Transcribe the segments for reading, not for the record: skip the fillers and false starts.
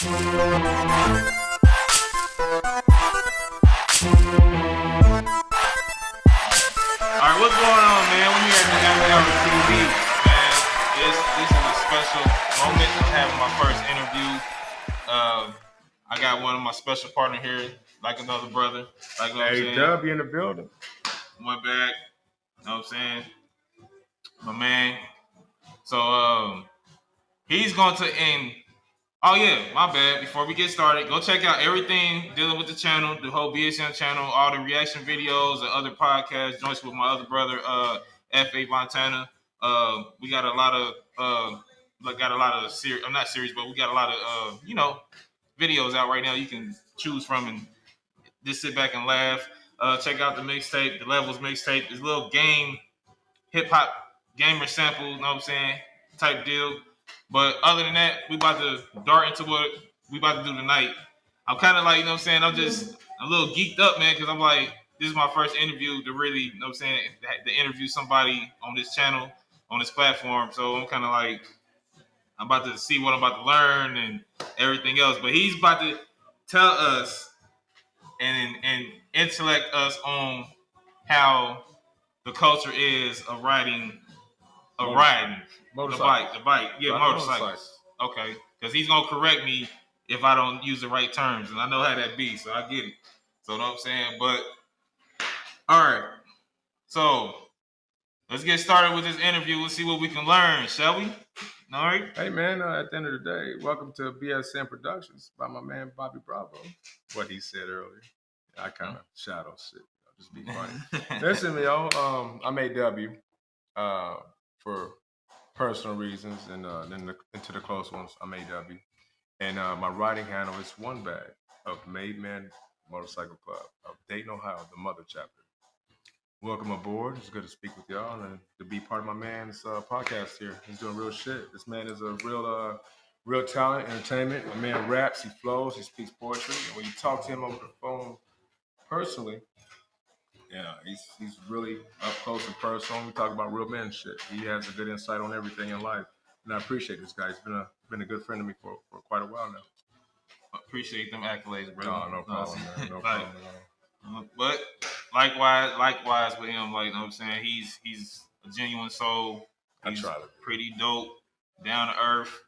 Alright, what's going on, man? We here at the AFTERHOURS TV, man. This is a special moment. I'm having my first interview. I got one of my special partner here, like another brother. Like, you know what I'm saying? A-Dub in the building. One back. You know what I'm saying? My man. So, he's going to end. Oh, yeah, my bad. Before we get started, go check out everything dealing with the channel, the whole B.S.M channel, all the reaction videos and other podcast joints with my other brother, F.A. Montana. We got a lot of, series. I'm not serious, but we got a lot of, videos out right now you can choose from and just sit back and laugh. Check out the mixtape, the Levels mixtape. This little game, hip hop gamer sample, you know what I'm saying, type deal. But other than that, we about to dart into what we about to do tonight. I'm kind of like, you know what I'm saying, I'm just a little geeked up, man, because I'm like, this is my first interview to really, you know what I'm saying, to interview somebody on this channel, on this platform. So I'm kind of like, I'm about to see what I'm about to learn and everything else. But he's about to tell us and intellect us on how the culture is of riding the bike. Yeah, motorcycles. Okay, because he's gonna correct me if I don't use the right terms, and I know how that be, so I get it. So, you know what I'm saying? But all right, so let's get started with this interview. Let's see what we can learn, shall we? All right. Hey, man, at the end of the day, welcome to B.S.M Productions by my man Bobby Bravo. What he said earlier. I kind of shadow shit. Just be funny. Listen, yo, I'm A.W. For personal reasons, and then into the close ones, I'm A.W. And my riding handle is One Bag of Made Man Motorcycle Club of Dayton, Ohio, the mother chapter. Welcome aboard. It's good to speak with y'all and to be part of my man's podcast here. He's doing real shit. This man is a real talent, entertainment. My man raps, he flows, he speaks poetry. And when you talk to him over the phone personally, yeah, he's really up close and personal. We talk about real men shit. He has a good insight on everything in life. And I appreciate this guy. He's been a good friend to me for quite a while now. Appreciate them accolades, bro. No problem, man. No problem at all. But likewise with him, like, you know what I'm saying, he's a genuine soul. He's pretty dope, down to earth.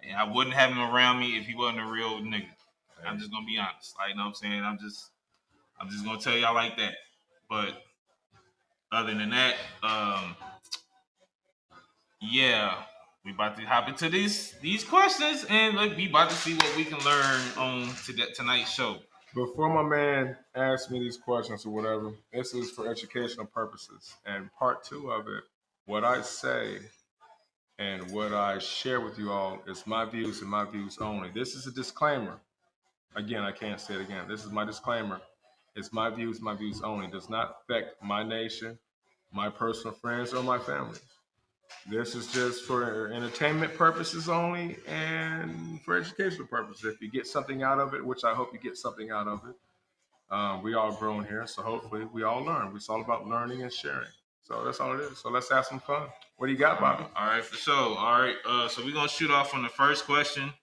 And I wouldn't have him around me if he wasn't a real nigga. Hey. I'm just gonna be honest. Like, you know what I'm saying? I'm just gonna tell y'all like that. But other than that, yeah, we about to hop into these questions and we about to see what we can learn on tonight's show. Before my man asks me these questions or whatever, this is for educational purposes. And part 2 of it, what I say and what I share with you all is my views and my views only. This is a disclaimer. Again, I can't say it again. This is my disclaimer. It's my views only. It does not affect my nation, my personal friends, or my family. This is just for entertainment purposes only and for educational purposes. If you get something out of it, which I hope you get something out of it, we all grown here, so hopefully we all learn. It's all about learning and sharing. So that's all it is. So let's have some fun. What do you got, Bobby? All right, for sure. All right, so we're going to shoot off on the first question,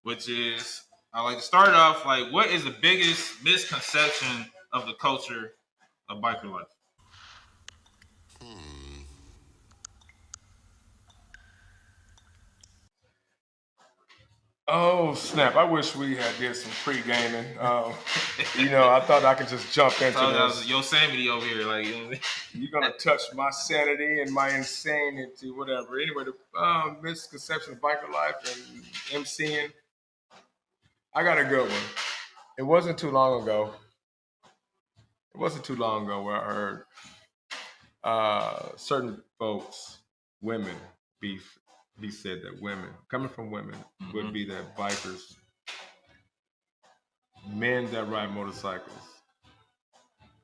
which is, I like to start off, like, what is the biggest misconception of the culture of biker life? Oh, snap. I wish we had did some pre-gaming. I thought I could just jump into this. Yosemite over here. Like, you're going to touch my sanity and my insanity, whatever. Anyway, the misconception of biker life and MCing, I got a good one. It wasn't too long ago where I heard certain folks, women, be said that women, coming from women, would be that bikers, men that ride motorcycles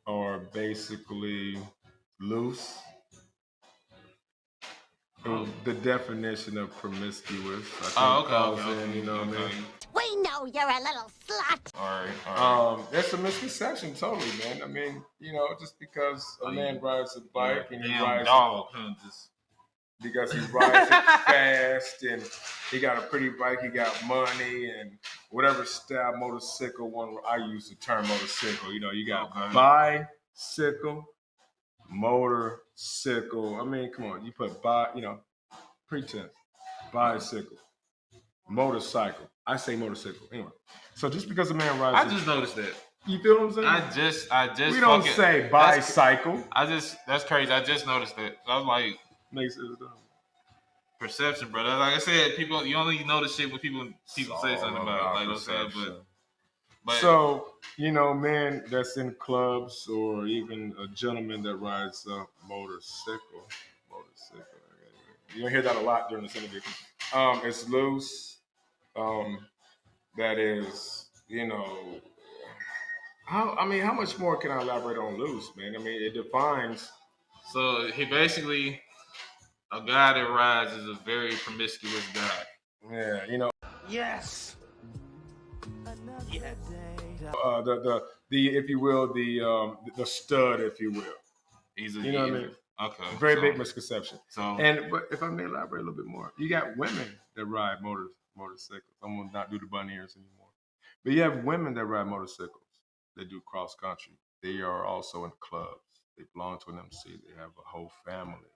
are basically loose. The definition of promiscuous, I think, okay. You know what I mean? We know you're a little slut. All right. That's a misconception, totally, man. I mean, just because a man rides a bike and he rides because he rides it fast and he got a pretty bike, he got money, and whatever style motorcycle one. I use the term motorcycle. You know, you got bicycle, motorcycle. I mean, come on, you put pretense, bicycle, motorcycle. I say motorcycle anyway. So just because a man rides, I just noticed that. You feel what I'm saying? I just. We don't say bicycle. That's crazy. I just noticed that. I was like, makes it dumb. Perception, brother. Like I said, people, you only notice shit when people say something about it. Like I said, but so you know, man, that's in clubs or even a gentleman that rides a motorcycle. You don't hear that a lot during the interview. It's loose. That is, you know, how much more can I elaborate on loose, man? I mean, it defines. So he basically, a guy that rides is a very promiscuous guy. Yeah, you know. Yes. Yes. The if you will, the stud, if you will. You know what I mean? Okay. Very big misconception. But if I may elaborate a little bit more, you got women that ride motorcycles. I'm gonna not do the bunny ears anymore. But you have women that ride motorcycles. They do cross country. They are also in clubs. They belong to an MC. They have a whole family.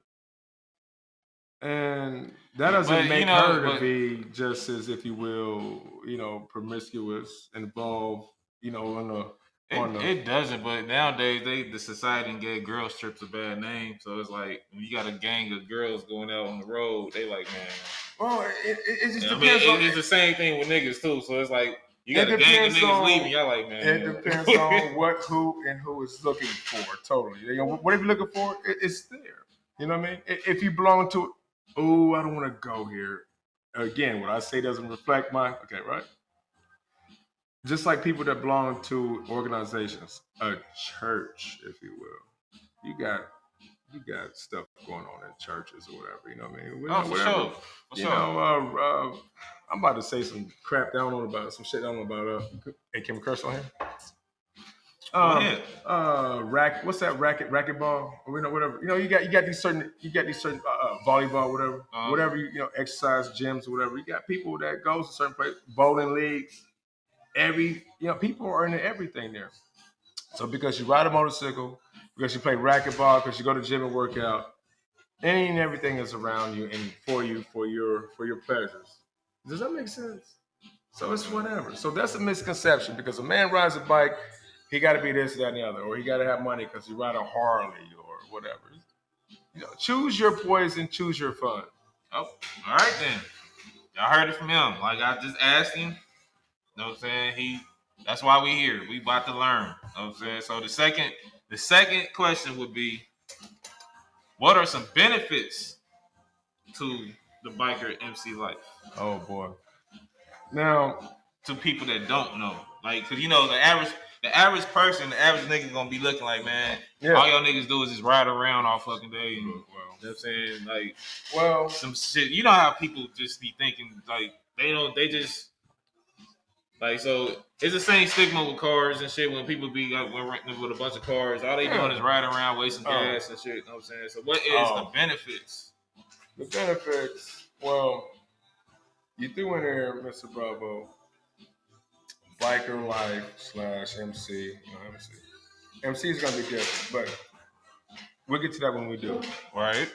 And that doesn't make her to be just as, if you will, you know, promiscuous, involved, you know, it doesn't, but nowadays the society gave girls trips a bad name. So it's like when you got a gang of girls going out on the road, they like, man. Well, it just depends. It's the same thing with niggas too. So it's like you got a gang of niggas leaving, y'all like, man. It depends on who is looking for. Totally, you know, whatever you're looking for, it's there. You know what I mean? If you belong to, I don't want to go here. Again, what I say doesn't reflect my right. Just like people that belong to organizations, a church, if you will, you got stuff going on in churches or whatever. You know what I mean? For sure. You know, I'm about to say some crap down on about some shit down on about. Hey, can we curse on here? What's that racquetball? Or, you know, whatever. You know, you got these certain volleyball, whatever you know, exercise gyms or whatever. You got people that goes to certain places, bowling leagues. People are into everything there. So because you ride a motorcycle, because you play racquetball, because you go to the gym and work out, any and everything is around you and for you for your pleasures. Does that make sense? So it's whatever. So that's a misconception because a man rides a bike, he got to be this, that, and the other, or he got to have money because he ride a Harley or whatever. You know, choose your poison, choose your fun. Oh, all right then. Y'all heard it from him. Like I just asked him. You know what I'm saying? That's why we here. We about to learn. You know what I'm saying? So the second question would be, what are some benefits to the biker MC life? Oh boy. Now, to people that don't know, like, cause you know the average person, the average nigga gonna be looking like, man, all y'all niggas do is just ride around all fucking day. And, you know what I'm saying? Like, some shit. You know how people just be thinking, like, they just. Like, so it's the same stigma with cars and shit. When people be renting with a bunch of cars, all they doing is riding around, wasting gas and shit. You know what I'm saying? So what is the benefits? The benefits, you threw in there, Mr. Bravo, biker life / MC. MC is gonna be different, but we'll get to that when we do. Right.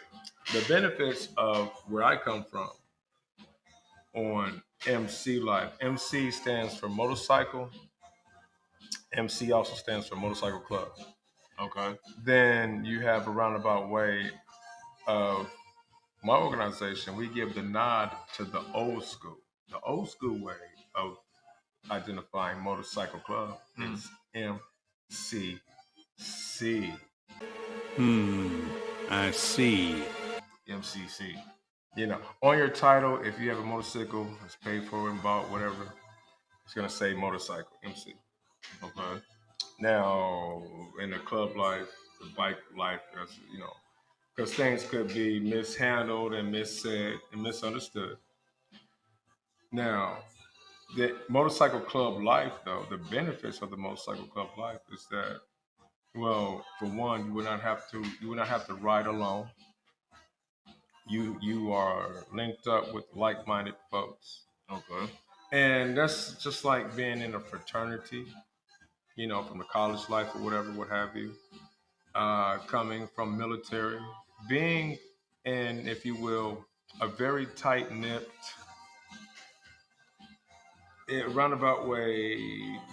The benefits of where I come from on MC life. MC stands for motorcycle. MC also stands for motorcycle club. Okay. Then you have a roundabout way of my organization. We give the nod to the old school. The old school way of identifying motorcycle club is MCC. I see. MCC. You know, on your title, if you have a motorcycle, it's paid for and bought, whatever, it's gonna say motorcycle, MC. Okay. Now, in the club life, the bike life, you know, because things could be mishandled and missaid and misunderstood. Now, the motorcycle club life, though, the benefits of the motorcycle club life is that, well, for one, you would not have to ride alone. You are linked up with like-minded folks. Okay. And that's just like being in a fraternity, from the college life or whatever, what have you. Coming from military, being in, if you will, a very tight knit, roundabout way,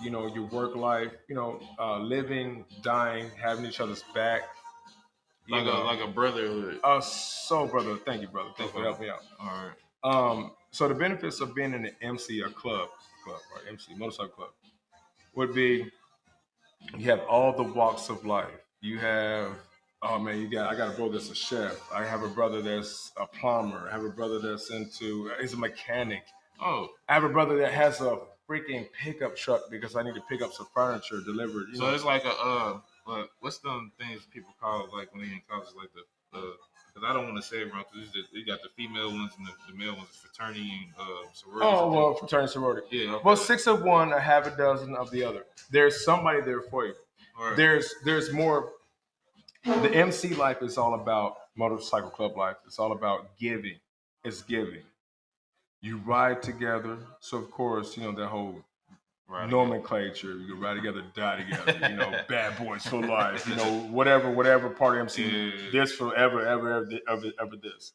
your work life, living, dying, having each other's back, like a brotherhood. So brother, thank you, brother. Thanks for helping me out. All right. So the benefits of being in an MC or club, right? MC, motorcycle club, would be you have all the walks of life. You have, oh man, I got a brother that's a chef. I have a brother that's a plumber. I have a brother that's he's a mechanic. Oh, I have a brother that has a freaking pickup truck because I need to pick up some furniture delivered. so it's like a what's them things people call like when they in college, like the because I don't want to say it wrong, because you got the female ones and the male ones, fraternity and sorority. Oh well, fraternity sorority. Yeah. Okay. Well, 6 of one, a half a dozen of the other. There's somebody there for you. Right. There's more. The MC life is all about motorcycle club life. It's all about giving. It's giving. You ride together. So of course, that whole nomenclature. You can ride together, die together. Bad boys for life. Whatever part of MC. Yeah. This forever, ever this.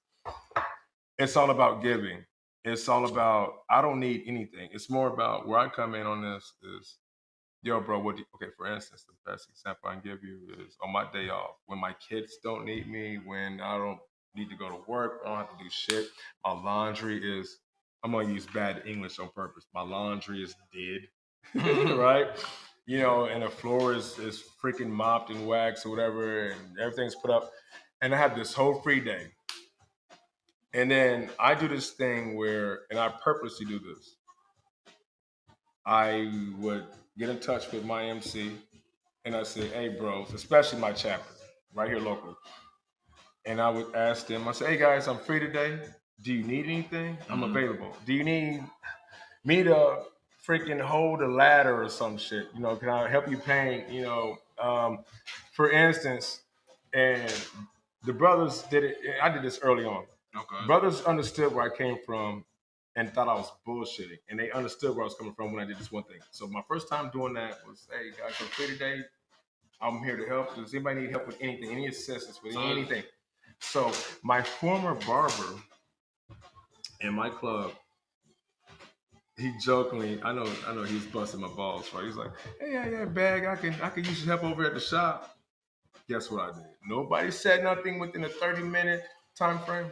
It's all about giving. It's all about, I don't need anything. It's more about where I come in on this is, yo, bro, okay, for instance, the best example I can give you is on my day off, when my kids don't need me, when I don't need to go to work, I don't have to do shit. My laundry is, I'm going to use bad English on purpose. My laundry is dead, right? And the floor is freaking mopped and waxed or whatever, and everything's put up. And I have this whole free day. And then I do this thing where, and I purposely do this, I would get in touch with my MC and I say, hey, bros, especially my chapter right here locally. And I would ask them, I say, hey, guys, I'm free today. Do you need anything? I'm available. Do you need me to freaking hold a ladder or some shit? Can I help you paint? For instance, and the brothers did it. I did this early on. Okay. Brothers understood where I came from and thought I was bullshitting. And they understood where I was coming from when I did this one thing. So my first time doing that was, hey, guys, I'm free today. I'm here to help. Does anybody need help with anything? Any assistance with anything? So my former barber in my club, he jokingly, I know he was busting my balls, right? He's like, hey, yeah, bag, I can use your help over at the shop. Guess what I did? Nobody said nothing within a 30-minute time frame.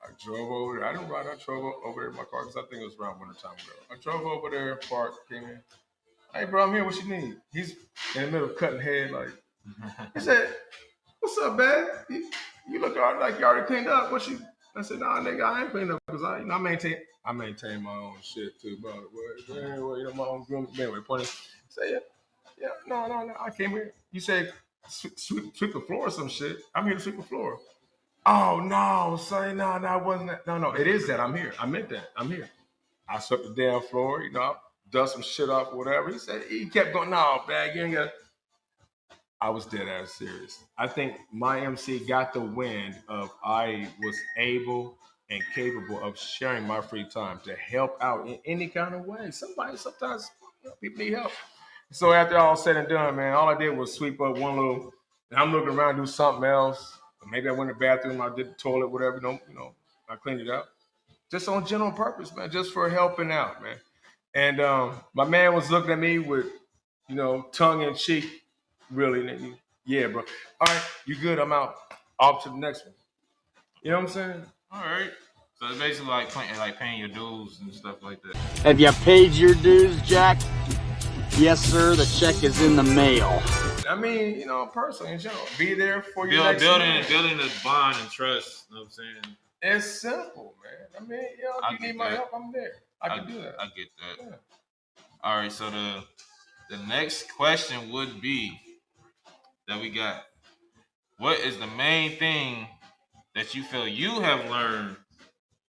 I drove over there. I didn't ride. I drove over there in my car because I think it was around winter time. I drove over there, parked, came in. Hey, bro, I'm here. What you need? He's in the middle of cutting head. Like, he said, what's up, man? You look like you already cleaned up. What you? I said, nah, nigga, I ain't cleaned up because I maintain my own shit too, bro. My own groom. Anyway, pointing. Say, yeah, no. I came here. You say sweep the floor or some shit. I'm here to sweep the floor. Oh no, son, no, that wasn't that. No, it is that. I'm here. I meant that. I'm here. I swept the damn floor, I dust some shit off or whatever. He kept going, no, bag, you ain't got. I was dead ass serious. I think my MC got the wind of I was able and capable of sharing my free time to help out in any kind of way. Sometimes people need help. So after all said and done, man, all I did was sweep up one little, and I'm looking around, do something else. Maybe I went to the bathroom, I did the toilet, whatever, I cleaned it up. Just on general purpose, man, just for helping out, man. And my man was looking at me with, tongue in cheek, really. Yeah, bro. All right, you good? I'm out. Off to the next one. You know what I'm saying? All right. So it's basically like paying your dues and stuff like that. Have you paid your dues, Jack? Yes, sir. The check is in the mail. I mean, personally, in general, be there for your next building the bond and trust. You know what I'm saying? It's simple, man. I mean, if you need my help, I'm there. I can do that. I get that. Yeah. All right. So the next question would be that we got. What is the main thing that you feel you have learned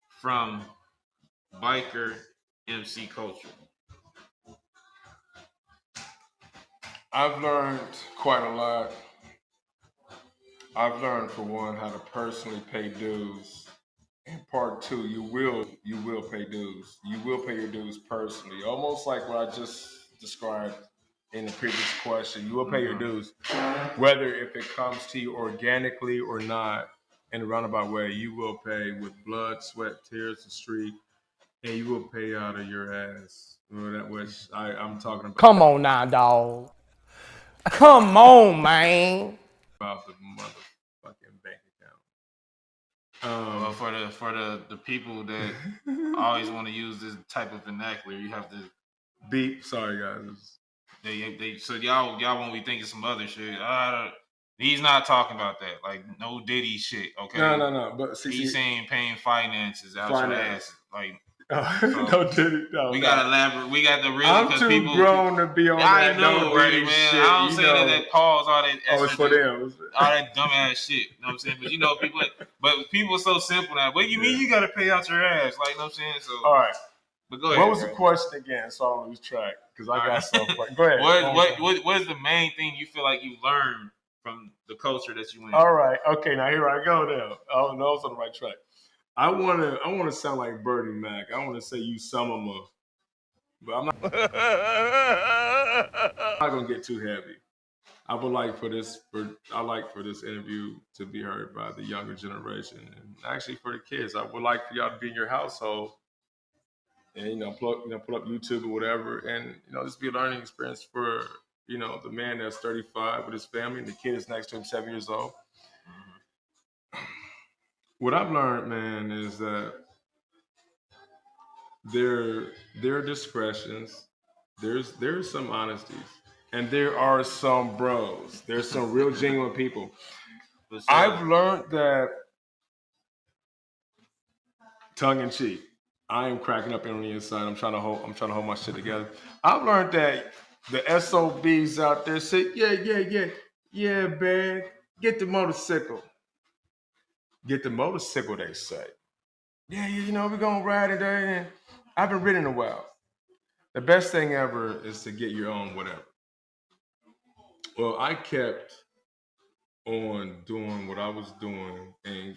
from biker MC culture? I've learned quite a lot. I've learned, for one, how to personally pay dues in part two, you will pay dues. You will pay your dues personally, almost like what I just described in the previous question. You will pay your dues, whether if it comes to you organically or not. In a roundabout way, you will pay with blood, sweat, tears, and street, and you will pay out of your ass. That which I'm talking about. Come on now, dog. Come on, man. About the motherfucking bank account. Well, for the people that always want to use this type of vernacular, you have to beep. Sorry, guys. They so y'all won't be thinking some other shit. He's not talking about that. Like no Diddy shit. Okay. No. But he's saying paying finances out your ass. Like no Diddy. No, we got to elaborate. We got to really. I'm too people, grown to be on I that. know, No right, Diddy man. shit. I don't say that pause all that. Oh, it's for them. All that dumbass shit. You know what I'm saying? But you know, people are so simple now. What you mean you got to pay out your ass? Like, you know what I'm saying? So all right. But go ahead. What was the question again? So I don't lose track because I got so far. Go ahead. What is the main thing you feel like you learned from the culture that you went? All right. Okay. Now here I go. Now I know I was on the right track. I want to sound like Bernie Mac. I want to say you some of them, but I'm not gonna get too heavy. I would like for this interview to be heard by the younger generation, and actually for the kids. I would like for y'all to be in your household, and put up YouTube or whatever, and this be a learning experience for the man that's 35 with his family, and the kid is next to him 7 years old. What I've learned, man, is that there are discretions, there's some honesties, and there are some bros. There's some real genuine people. I've learned that, tongue in cheek, I am cracking up on the inside. I'm trying to hold my shit together. I've learned that the SOBs out there say, yeah, man, get the motorcycle. Get the motorcycle, they say. Yeah, we're gonna ride it there. And I've been riding a while. The best thing ever is to get your own whatever. Well, I kept on doing what I was doing, and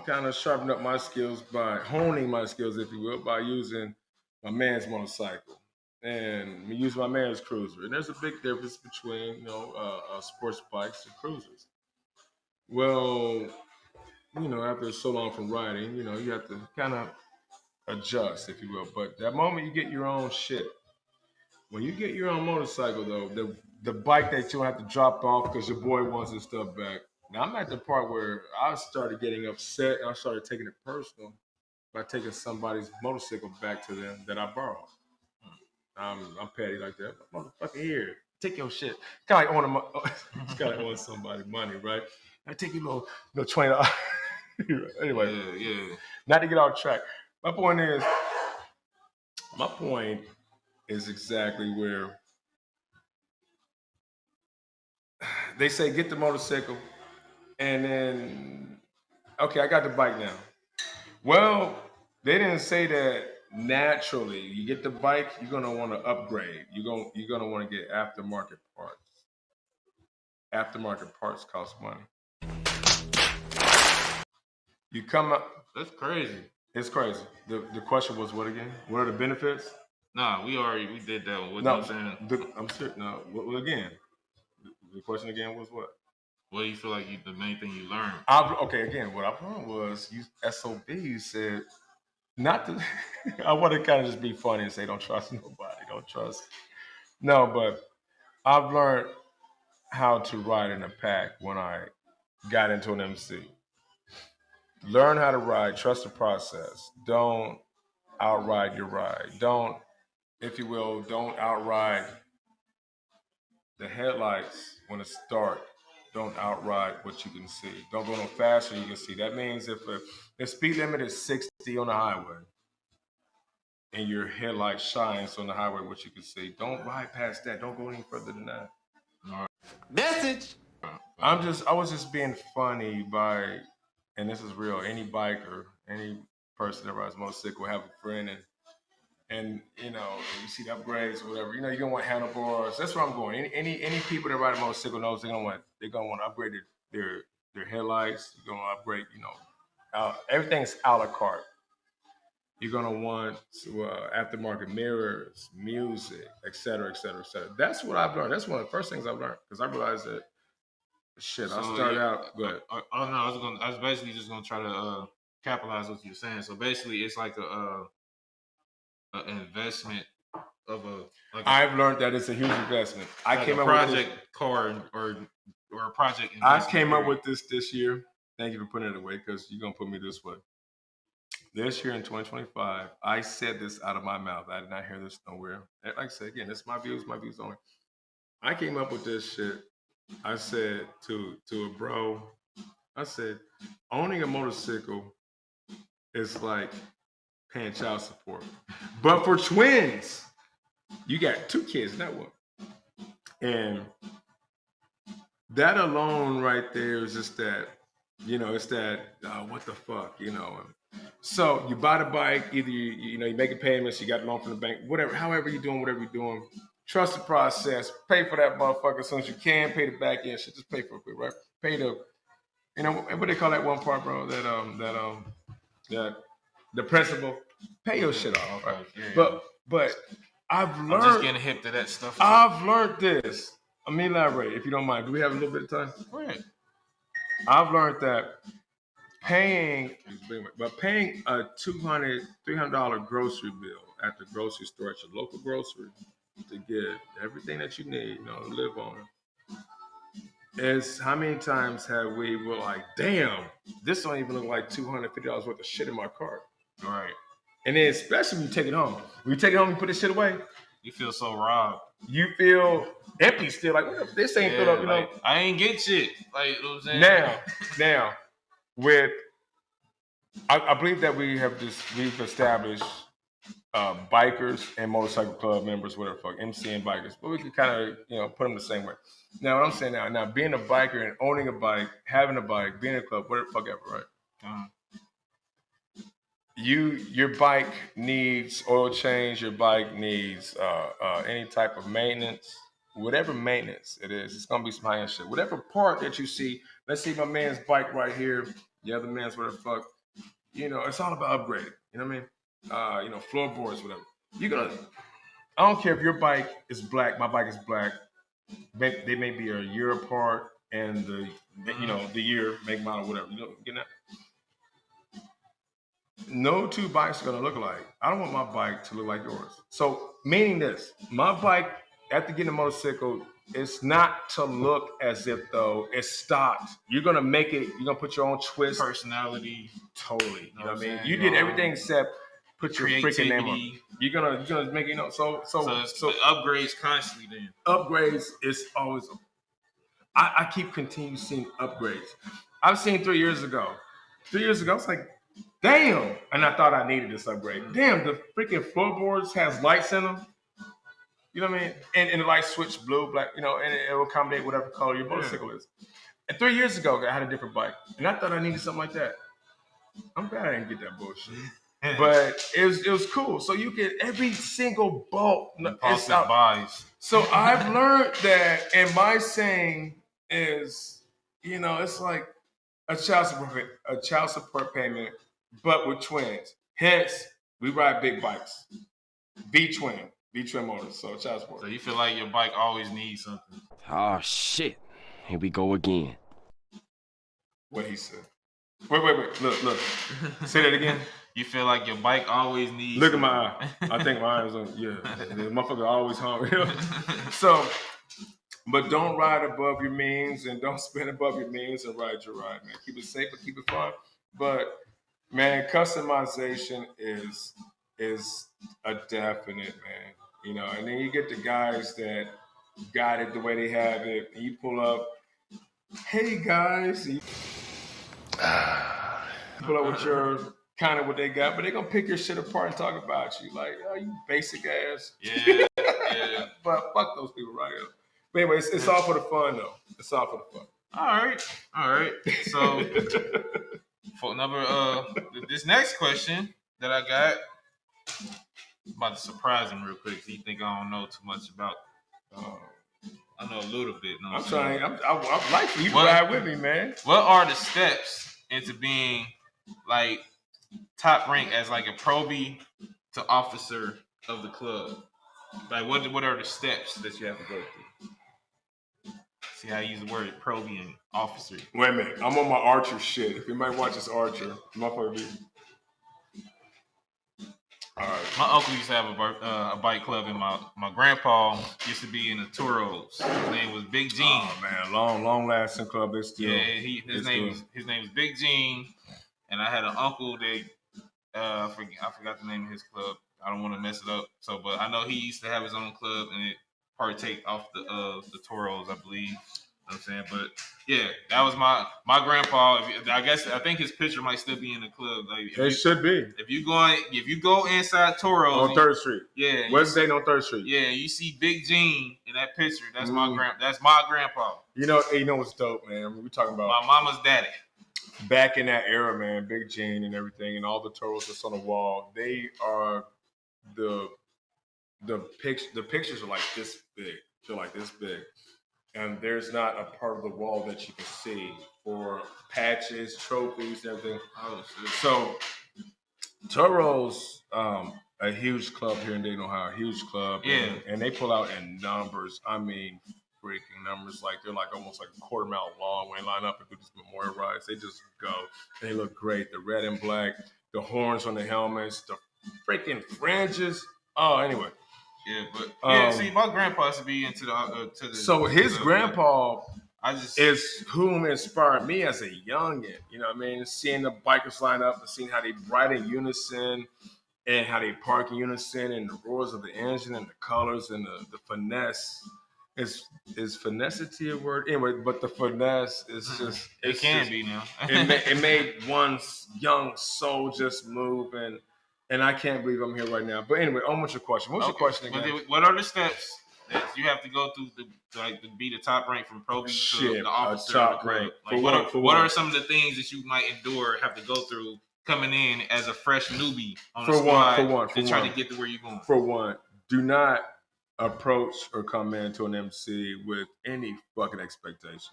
kind of sharpen up my skills by honing my skills, if you will, by using my man's motorcycle and using my man's cruiser. And there's a big difference between sports bikes and cruisers. Well, after so long from riding, you have to kind of adjust, if you will. But that moment you get your own shit, when you get your own motorcycle, though, the bike that you don't have to drop off because your boy wants his stuff back. Now, I'm at the part where I started getting upset, and I started taking it personal by taking somebody's motorcycle back to them that I borrowed. I'm petty like that. Motherfucker, here, take your shit. Kind of like owing somebody money, right? I take your little $20. Anyway, yeah. Not to get off track. My point is exactly where they say get the motorcycle, and then okay, I got the bike now. Well, they didn't say that naturally. You get the bike, you're gonna want to upgrade. You're gonna want to get aftermarket parts. Aftermarket parts cost money. You come up. That's crazy. It's crazy. The question was what again? What are the benefits? Nah, we did that one. No, I'm saying. I'm serious. No, again. The question again was what? What do you feel like the main thing you learned? Again, what I learned was SOB said not to. I want to kind of just be funny and say don't trust nobody. Don't trust. No, but I've learned how to ride in a pack when I got into an MC. Learn how to ride. Trust the process. Don't outride your ride. Don't, if you will, don't outride the headlights when it's dark. Don't outride what you can see. Don't go no faster than you can see. That means if the speed limit is 60 on the highway and your headlight shines on the highway, what you can see, don't ride past that. Don't go any further than that. Message. I was just being funny by, and this is real, any biker, any person that rides a motorcycle have a friend and you see the upgrades or whatever, you're gonna want handlebars. That's where I'm going. Any people that ride a motorcycle knows they're gonna want to upgrade their headlights. You're gonna upgrade, everything's a la carte. You're gonna want aftermarket mirrors, music, etc., etc., etc. That's what I've learned. That's one of the first things I've learned because I realized that shit. So, I started out good. Oh no, I was basically just gonna try to capitalize what you're saying. So basically, it's like a investment of I've learned that it's a huge investment. I like came a up project with this, card or a project. I investment came up period. with this year. Thank you for putting it away because you're gonna put me this way. This year in 2025, I said this out of my mouth. I did not hear this nowhere. Like I said again, it's my views only. I came up with this shit. I said to a bro, I said, owning a motorcycle is like paying child support. But for twins, you got 2 kids, not one. And that alone right there is just that, it's that, what the fuck, So you buy the bike, either you make payments, you got a loan from the bank, whatever, however you're doing, trust the process, pay for that motherfucker as soon as you can, pay the back end shit, just pay for it, right? Pay the, what they call that one part, bro, that the principal, pay your shit off, right? Yeah. But I've learned. I'm just getting hip to that stuff. I've learned this. Let me elaborate, if you don't mind. Do we have a little bit of time? Go ahead. I've learned that paying a $200-$300 grocery bill at the grocery store, at your local grocery, to get everything that you need, to live on. Is how many times have we were like, damn, this don't even look like $250 worth of shit in my cart. All right. And then especially when you take it home. When you take it home and put this shit away, you feel so robbed. You feel empty still, like this ain't filled up, like, I ain't get shit. Like, you know what I'm saying? Now, with I believe that we've established bikers and motorcycle club members, whatever the fuck, MC and bikers, but we could kind of put them the same way. Now, what I'm saying now being a biker and owning a bike, having a bike, being in a club, whatever the fuck ever, right? Your bike needs oil change. Your bike needs any type of maintenance, whatever maintenance it is. It's gonna be some high-end shit. Whatever part that you see, let's see my man's bike right here, the other man's whatever the fuck. It's all about upgrading. You know what I mean? Floorboards, whatever. I don't care if your bike is black, my bike is black. They may be a year apart, and the year, make, model, whatever. Getting that? No 2 bikes are gonna look alike. I don't want my bike to look like yours. So, meaning this, my bike, after getting a motorcycle, it's not to look as if though it's stocked. You're gonna make it. You're gonna put your own twist, personality. Totally. You know what I mean? You did everything except put your freaking name on. You're gonna make it. So upgrades constantly. Then upgrades is always. I keep continuing seeing upgrades. I've seen 3 years ago. 3 years ago, I was like, damn, and I thought I needed this upgrade. Damn, the freaking floorboards has lights in them. You know what I mean? And the lights switch blue, black, and it will accommodate whatever color your motorcycle is. And 3 years ago, I had a different bike, and I thought I needed something like that. I'm glad I didn't get that bullshit. But it was cool. So you get every single bolt. Buys. So I've learned that, and my saying is, it's like a child support payment, but with twins. Hence, we ride big bikes. V-twin motors, so child support. So you feel like your bike always needs something. Oh, shit. Here we go again. What he said. Wait. Look. Say that again. You feel like your bike always needs Look something. At my eye. I think my eye is on, the motherfucker always hungry. So, but don't ride above your means and don't spend above your means and ride your ride, man. Keep it safe, but keep it fun. But, man, customization is a definite, man. And then you get the guys that got it the way they have it, and you pull up, hey guys, you pull up with your kind of what they got, but they're gonna pick your shit apart and talk about you like, oh, you basic ass. Yeah. But fuck those people right here. But anyway, it's all for the fun though. It's all for the fun. All right. So for number this next question that I got, I'm about to surprise him real quick. So you think I don't know too much about? I know a little bit. No, I'm trying. I'm like you. Ride with me, man. What are the steps into being like top rank as like a probie to officer of the club? Like what are the steps that you have to go through? See how I use the word probie and officer. Wait a minute. I'm on my Archer shit. If anybody watches Archer, motherfucker be. All right. My uncle used to have a bike club, and my grandpa used to be in the Touros. His name was Big Gene. Oh man, long lasting club. They still. Yeah, his name was Big Gene, and I had an uncle that I forgot the name of his club. I don't want to mess it up. So, but I know he used to have his own club and it partake off the Toros, I believe. You know what I'm saying, but yeah, that was my grandpa. I think his picture might still be in the club. Like, it should be. If you go inside Toros on 3rd Street, yeah, West Dayton on 3rd Street. Yeah, you see Big Gene in that picture. That's my grandpa. You know what's dope, man. I mean, we talking about my mama's daddy. Back in that era, man, Big Gene and everything, and all the Toros that's on the wall. They are the pictures are like this big. They're like this big. And there's not a part of the wall that you can see for patches, trophies, everything. Oh, shit. So, Toros, a huge club here in Dayton, Ohio, a huge club. Yeah. And they pull out in numbers. I mean, freaking numbers. Like, they're like almost like a quarter mile long when they line up and do these memorial rides. They just go. They look great. The red and black, the horns on the helmets, the freaking fringes. Oh, anyway. Yeah, but see, my grandpa used to be into the. So his grandpa, is whom inspired me as a youngin. You know what I mean? Seeing the bikers line up and seeing how they ride in unison and how they park in unison and the roars of the engine and the colors and the finesse. Is finessity a word? Anyway, but the finesse is just it can be now. it made one young soul just move and I can't believe I'm here right now. But anyway, on with your question. What's your question again? What are the steps that you have to go through to be the top rank from pro to the officer top of the club? rank. Like, what are some of the things that you might endure, have to go through coming in as a fresh newbie on the squad to try to get to where you're going? For one, do not approach or come into an MC with any fucking expectations.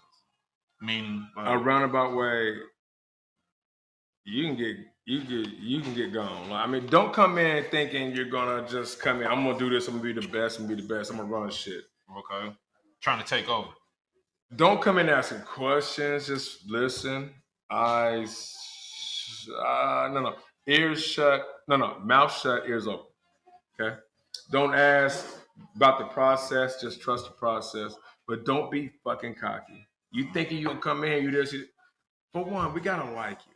Meaning, a roundabout way, you can get gone. I mean, don't come in thinking you're gonna just come in. I'm gonna do this. I'm gonna be the best. I'm gonna run shit. Okay, trying to take over. Don't come in asking questions. Just listen. Eyes, ears shut. Mouth shut, ears open. Okay. Don't ask about the process. Just trust the process. But don't be fucking cocky. You thinking you gonna come in? You this? For one, we gotta like you.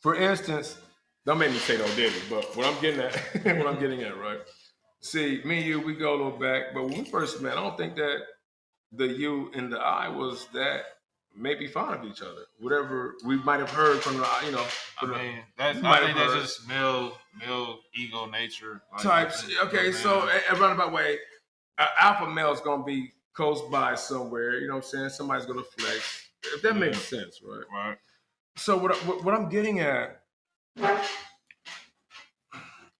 For instance, don't make me say no diddy, but what I'm getting at, right? See, me and you, we go a little back, but when we first met, I don't think that the you and the I was that maybe fond of each other. Whatever we might have heard from the, I think that's just male ego nature types. Okay, so a roundabout way, an alpha male is gonna be close by somewhere. You know what I'm saying? Somebody's gonna flex. If that makes sense, right? Right. So what I'm getting at,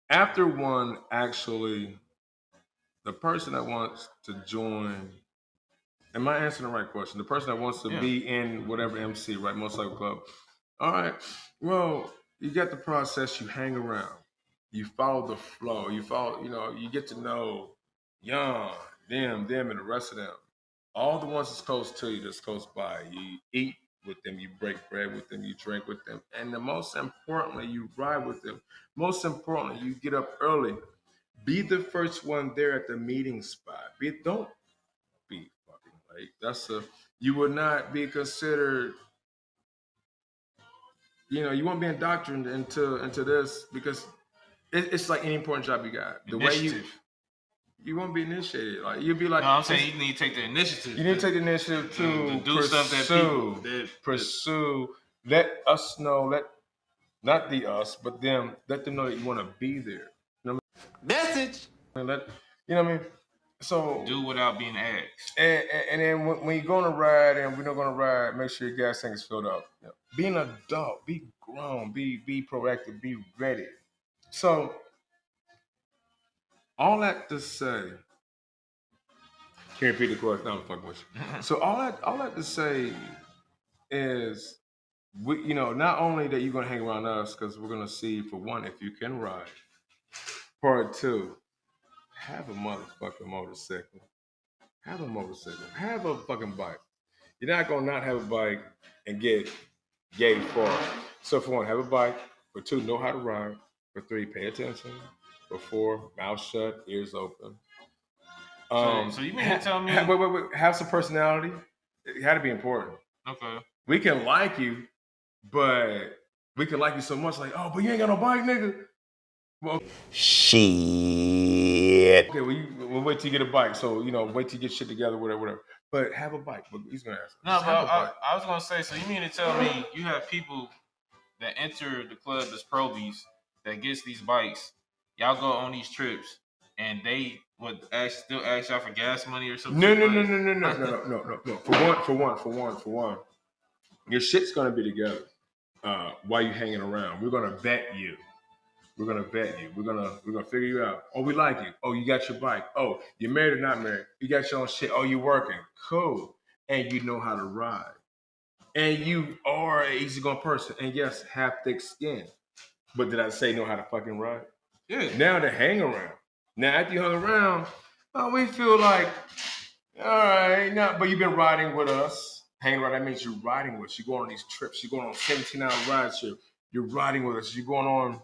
after one actually, the person that wants to join, am I answering the right question? The person that wants to be in whatever MC, right? Motorcycle club. All right. Well, you get the process. You hang around. You follow the flow. You follow. You get to know Young, them, and the rest of them. All the ones that's close to you, that's close by. You eat with them, you break bread with them, you drink with them, and most importantly, you ride with them. Most importantly, you get up early. Be the first one there at the meeting spot. Don't be fucking late. You would not be considered. You won't be indoctrinated into this because it's like any important job you got. The initiative. Way you won't be initiated. Like you'll be like. No, I'm saying you need to take the initiative. You need to take the initiative to do pursue, stuff that people pursue. Let us know. Not the us, but them. Let them know that you want to be there. You know what I mean? Message. You know what I mean? So do without being asked. And then when you're going to ride and we're not going to ride, make sure your gas tank is filled up. Be an adult. Be grown. Be proactive. Be ready. So. All that to say, can't repeat the question. No, I'm fucking with you. So all that to say is, we, not only that you're gonna hang around us because we're gonna see for one if you can ride. Part two, have a motherfucking motorcycle. Have a motorcycle. Have a fucking bike. You're not gonna not have a bike and get gay far. So for one, have a bike. For two, know how to ride. For three, pay attention. For four, mouth shut, ears open. So you mean to tell me? Wait. Have some personality. It had to be important. Okay. We can like you, but we can like you so much, like, oh, but you ain't got no bike, nigga. Well, Shit. okay, we'll wait till you get a bike. So, wait till you get shit together, whatever. But have a bike. But he's gonna ask. No, but I was gonna say, so you mean to tell me you have people that enter the club as probies that gets these bikes, y'all go on these trips, and they would still ask y'all for gas money or something? No. For one. Your shit's gonna be together. While you hanging around, we're gonna vet you. We're gonna figure you out. Oh, we like you. Oh, you got your bike. Oh, you're married or not married. You got your own shit. Oh, you working. Cool. And you know how to ride. And you are an easygoing person. And yes, have thick skin. But did I say know how to fucking ride? Yeah. Now to hang around. Now after you hung around, we feel like, all right, now, but you've been riding with us. Hanging around, that means you're riding with us. You're going on these trips. You're going on 17-hour ride trip. You're riding with us. You're going on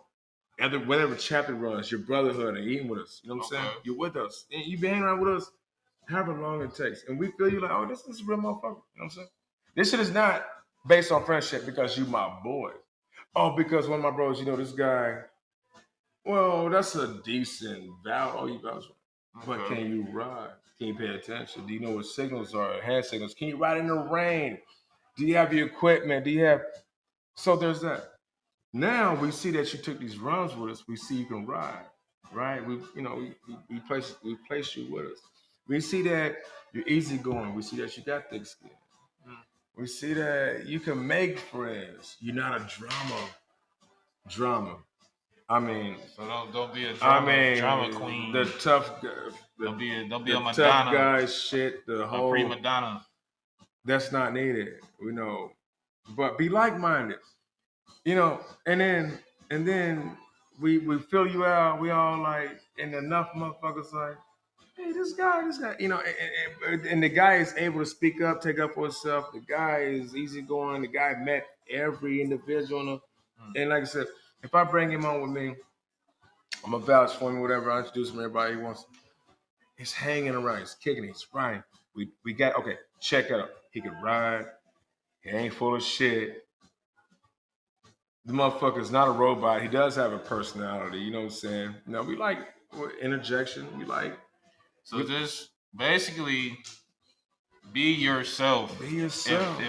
whatever chapter runs, your brotherhood and eating with us. You know what I'm saying? You're with us. And you've been hanging around with us however long it takes. And we feel you like, oh, this is a real motherfucker. You know what I'm saying? This shit is not based on friendship because you my boy. Oh, because one of my bros, this guy, well, that's a decent value. Oh, you guys. But can you ride? Can you pay attention? Do you know what signals are? Hand signals. Can you ride in the rain? Do you have your equipment? So there's that. Now we see that you took these runs with us. We see you can ride, right? We place you with us. We see that you're easygoing. We see that you got thick skin. We see that you can make friends. You're not a drama. I mean, so don't be a drama queen. The tough, don't be a Madonna. Tough guy shit. The whole prima donna. That's not needed. But be like-minded. And then we fill you out. We all like, and enough motherfuckers like, hey, this guy, and the guy is able to speak up, take up for himself. The guy is easygoing. The guy met every individual. And like I said, if I bring him on with me, I'm a vouch for him, whatever. I introduce him to everybody he wants. He's hanging around. He's kicking. He's riding. We got, okay, check it out. He can ride. He ain't full of shit. The motherfucker's not a robot. He does have a personality. You know what I'm saying? We like interjection. We like. So just basically be yourself. Be yourself.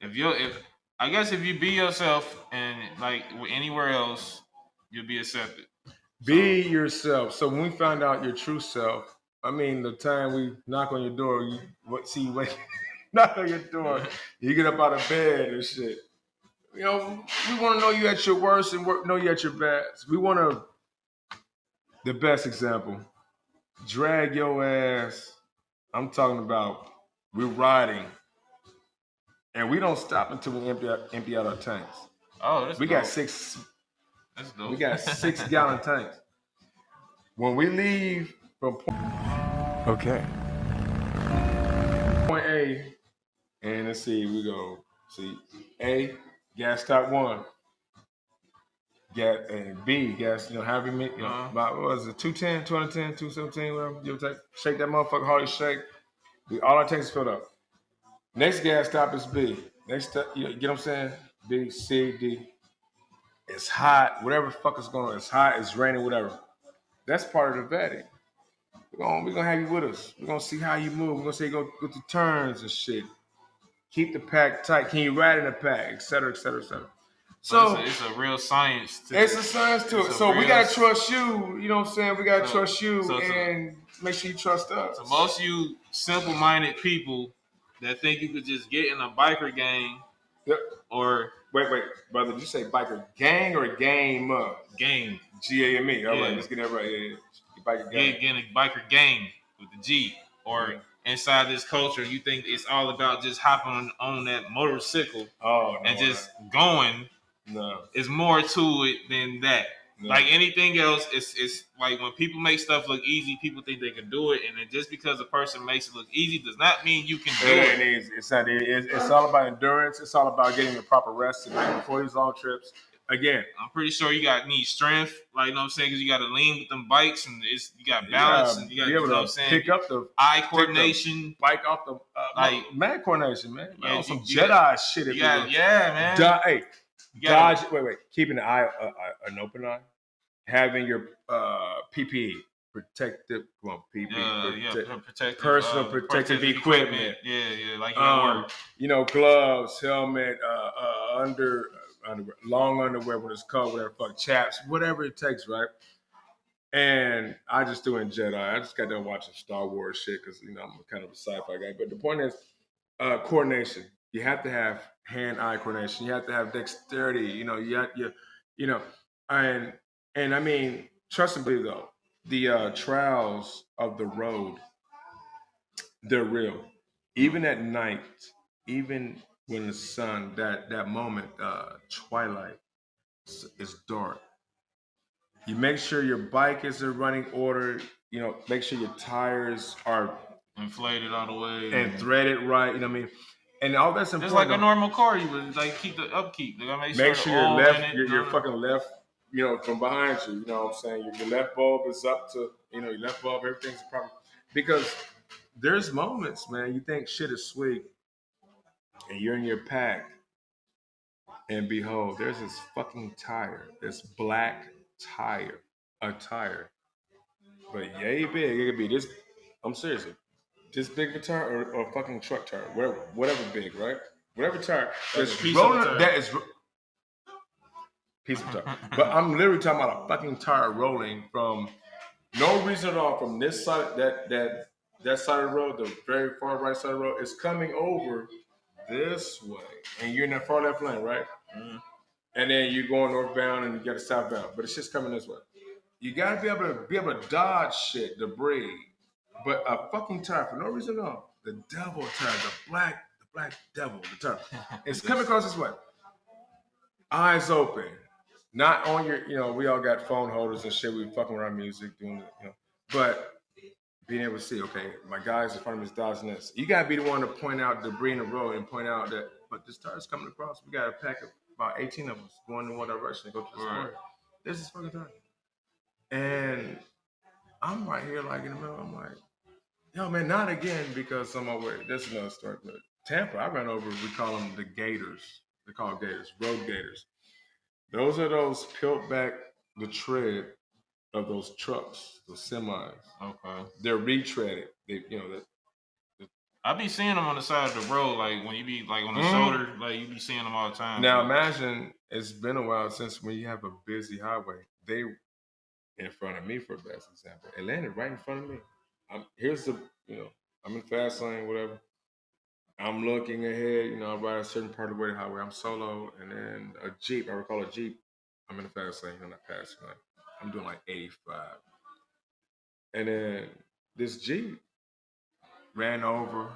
If you be yourself and like anywhere else, you'll be accepted. Be yourself. So when we find out your true self, the time we knock on your door, knock on your door, you get up out of bed and shit. We want to know you at your worst and know you at your best. We want the best example. Drag your ass. I'm talking about we're riding, and we don't stop until we empty out our tanks. Oh, that's we dope. Got 6. That's dope. We got 6-gallon tanks. When we leave from point A, and let's see, we go A. Gas top 1. Gas and B, gas, however you make, about, what was it, 210, 210, 217, whatever, you take, shake that motherfucker, hard as shake. All our tanks filled up. Next gas stop is B. Next stop, you get what I'm saying? B, C, D. It's hot, whatever the fuck is going on. It's hot, it's raining, whatever. That's part of the vetting. We're gonna have you with us. We're gonna see how you move. We're gonna say go through turns and shit. Keep the pack tight. Can you ride in the pack, et cetera, et cetera, et cetera. So it's a real science to it. It's a science to it. So we gotta trust you. You know what I'm saying? We gotta trust you and make sure you trust us. So most of you simple-minded people that think you could just get in a biker gang, or wait, brother, did you say biker gang or game? Gang. GAME. All right, let's get that right. Yeah. Biker gang. Get in a biker gang with the G, or inside this culture, you think it's all about just hopping on that motorcycle and just going. No. It's more to it than that. No. Like anything else, it's like when people make stuff look easy, people think they can do it, and then just because a person makes it look easy does not mean you can do it. It's not. It's all about endurance. It's all about getting the proper rest before these long trips. Again, I'm pretty sure you need strength, like you know what I'm saying, because you got to lean with them bikes, and you got balance, and you got be able you know what I'm to saying, pick up the eye coordination, bike off the mad coordination, man. Yeah, Some Jedi shit. If man. Dodge. Wait. Keeping an eye, an open eye. Having your PPE, protective, personal protective equipment. Yeah, like you at work. You know, gloves, helmet, underwear, long underwear when it's cold, whatever, chaps, whatever it takes, right? And I just doing Jedi. I just got done watching Star Wars shit because you know I'm kind of a sci-fi guy. But the point is, coordination. You have to have hand-eye coordination. You have to have dexterity. You know, and I mean, trust and believe though, the trials of the road, they're real. Even at night, even when the sun, that moment, twilight, is dark. You make sure your bike is in running order. You know, make sure your tires are inflated all the way and threaded right. You know what I mean? And all that's important. Just like a normal car, you would like keep the upkeep. You gotta make sure your left, your fucking left, you know, from behind you. You know what I'm saying? Your left bulb is up to, you know, your left bulb, everything's proper. Because there's moments, man, you think shit is sweet, and you're in your pack, and behold, there's this fucking tire, this black tire, a tire, but yay big. It could be this. I'm serious. This big of a tire or a fucking truck tire, whatever big, right? Whatever tire. That is piece of tire. But I'm literally talking about a fucking tire rolling from no reason at all from this side, that side of the road, the very far right side of the road, is coming over this way, and you're in that far left lane, right? Mm-hmm. And then you're going northbound and you got to southbound, but it's just coming this way. You gotta be able to dodge shit, debris. But a fucking tire for no reason at all. The devil tire, the black devil, the tire. It's coming across this way. Eyes open. Not on your, you know, we all got phone holders and shit. We fucking around music, doing it, you know. But being able to see, okay, my guy's in front of me is dodging this. You gotta be the one to point out debris in the road and point out that, but this tire's coming across. We got a pack of about 18 of us going in one direction to go to the square. This is fucking tire. And I'm right here, like in the middle. I'm like, yo, man, not again, because I'm aware. That's another story. But Tampa, I ran over. We call them the Gators. They call them Gators, road Gators. Those are those peeled back the tread of those trucks, those semis. Okay, they're retreaded. They, you know, I be seeing them on the side of the road, like when you be like on the shoulder, like you be seeing them all the time. Now imagine it's been a while since when you have a busy highway. They in front of me, for the best example. It landed right in front of me. Here's the, you know, I'm in fast lane, whatever. I'm looking ahead, you know, I'm riding a certain part of the way to the highway. I'm solo, and then a Jeep, I recall a Jeep. I'm in the fast lane, I'm not passing lane. I'm doing like 85. And then this Jeep ran over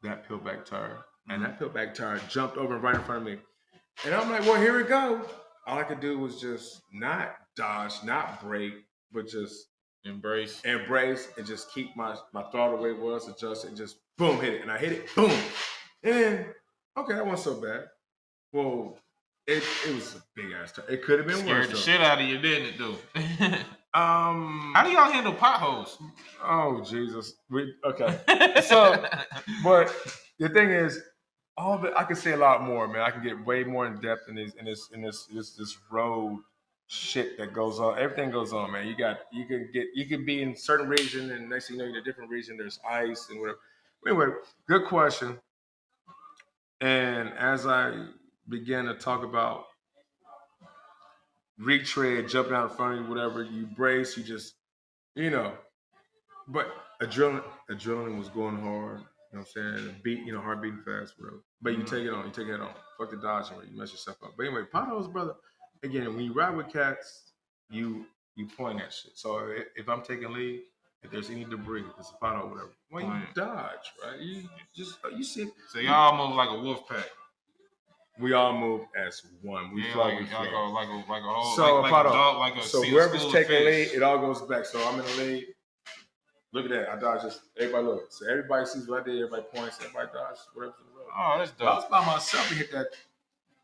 that peeled back tire, and that peeled back tire jumped over right in front of me. And I'm like, well, here we go. All I could do was just not dodge, not brake, but just embrace, and just keep my throttle the way it was, adjust it, and just boom, hit it. And I hit it, boom. And okay, that wasn't so bad. Well, it was a big ass tire. It could have been worse. Scared the shit out of you, didn't it, dude? How do y'all handle potholes? Oh Jesus. Okay. So, but the thing is, I can say a lot more, man. I can get way more in depth in this road shit that goes on. Everything goes on, man. You can be in a certain region, and next thing you know, you're in a different region. There's ice and whatever. Anyway, good question. And as I began to talk about retread, jumping out in front of you, whatever, you brace, you just, you know. But adrenaline was going hard. You know what I'm saying? Beat, you know, heart beating fast, bro. But you take it on. You take it on. Fuck the dodging, you mess yourself up. But anyway, potholes, brother. Again, when you ride with cats, you point at shit. So if I'm taking lead, if there's any debris, it's a pothole, whatever. Well, you dodge, right? You see. So y'all move like a wolf pack. We all move as one. We flow. Like a whole, so like a dog, like a so whoever's taking the lead, it all goes back. So I'm in the lead. Look at that. I dodged just everybody look. So everybody sees what I did, everybody points, everybody dodges, whatever's in the road. Oh, that's dope. I was by myself and hit that.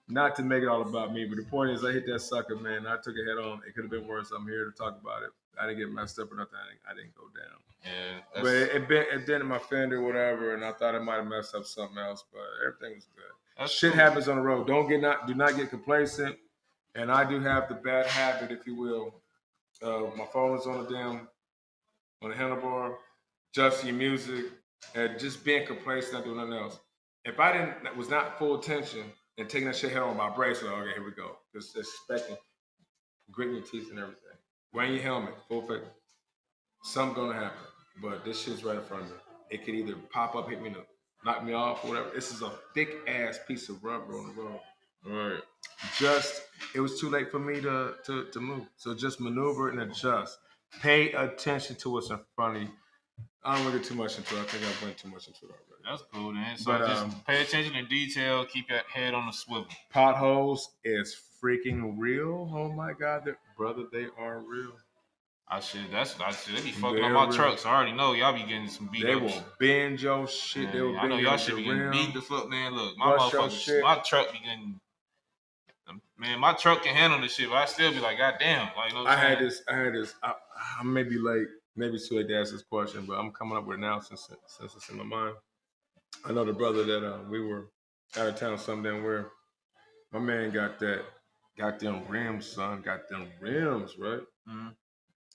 Not to make it all about me, but the point is I hit that sucker, man. I took it head on. It could have been worse. I'm here to talk about it. I didn't get messed up or nothing. I didn't go down. Yeah. But it dented my fender, whatever, and I thought it might have messed up something else, but everything was good. Shit happens on the road. Do not get complacent. And I do have the bad habit, if you will. My phone is on the handlebar, adjusting your music, and just being complacent, not doing nothing else. If I was not full attention and taking that shit head on my brace, like, okay, here we go. Just expecting, gritting your teeth and everything. Wearing your helmet, full face. Something's gonna happen. But this shit's right in front of me. It could either pop up, hit me, knock me off, or whatever. This is a thick ass piece of rubber on the road. Right. It was too late for me to move. So just maneuver and adjust. Pay attention to what's in front of you. I don't want to get too much into it. I think I went too much into it already. That's cool, man. So just pay attention to detail. Keep your head on the swivel. Potholes is freaking real. Oh my God, brother, they are real. I should. They be fucking up my trucks. I already know y'all be getting some beat. They will bend your shit. Man, I know y'all should be getting beat the fuck, man. Look, my motherfuckers, my truck be getting. Man, my truck can handle this shit, but I still be like, God damn. Like, you know what I'm saying? I had this. I may be late. Maybe it's too late to ask this question, but I'm coming up with it now since it's in my mind. I know the brother that we were out of town someday where my man got them rims, son. Got them rims, right? Mm-hmm.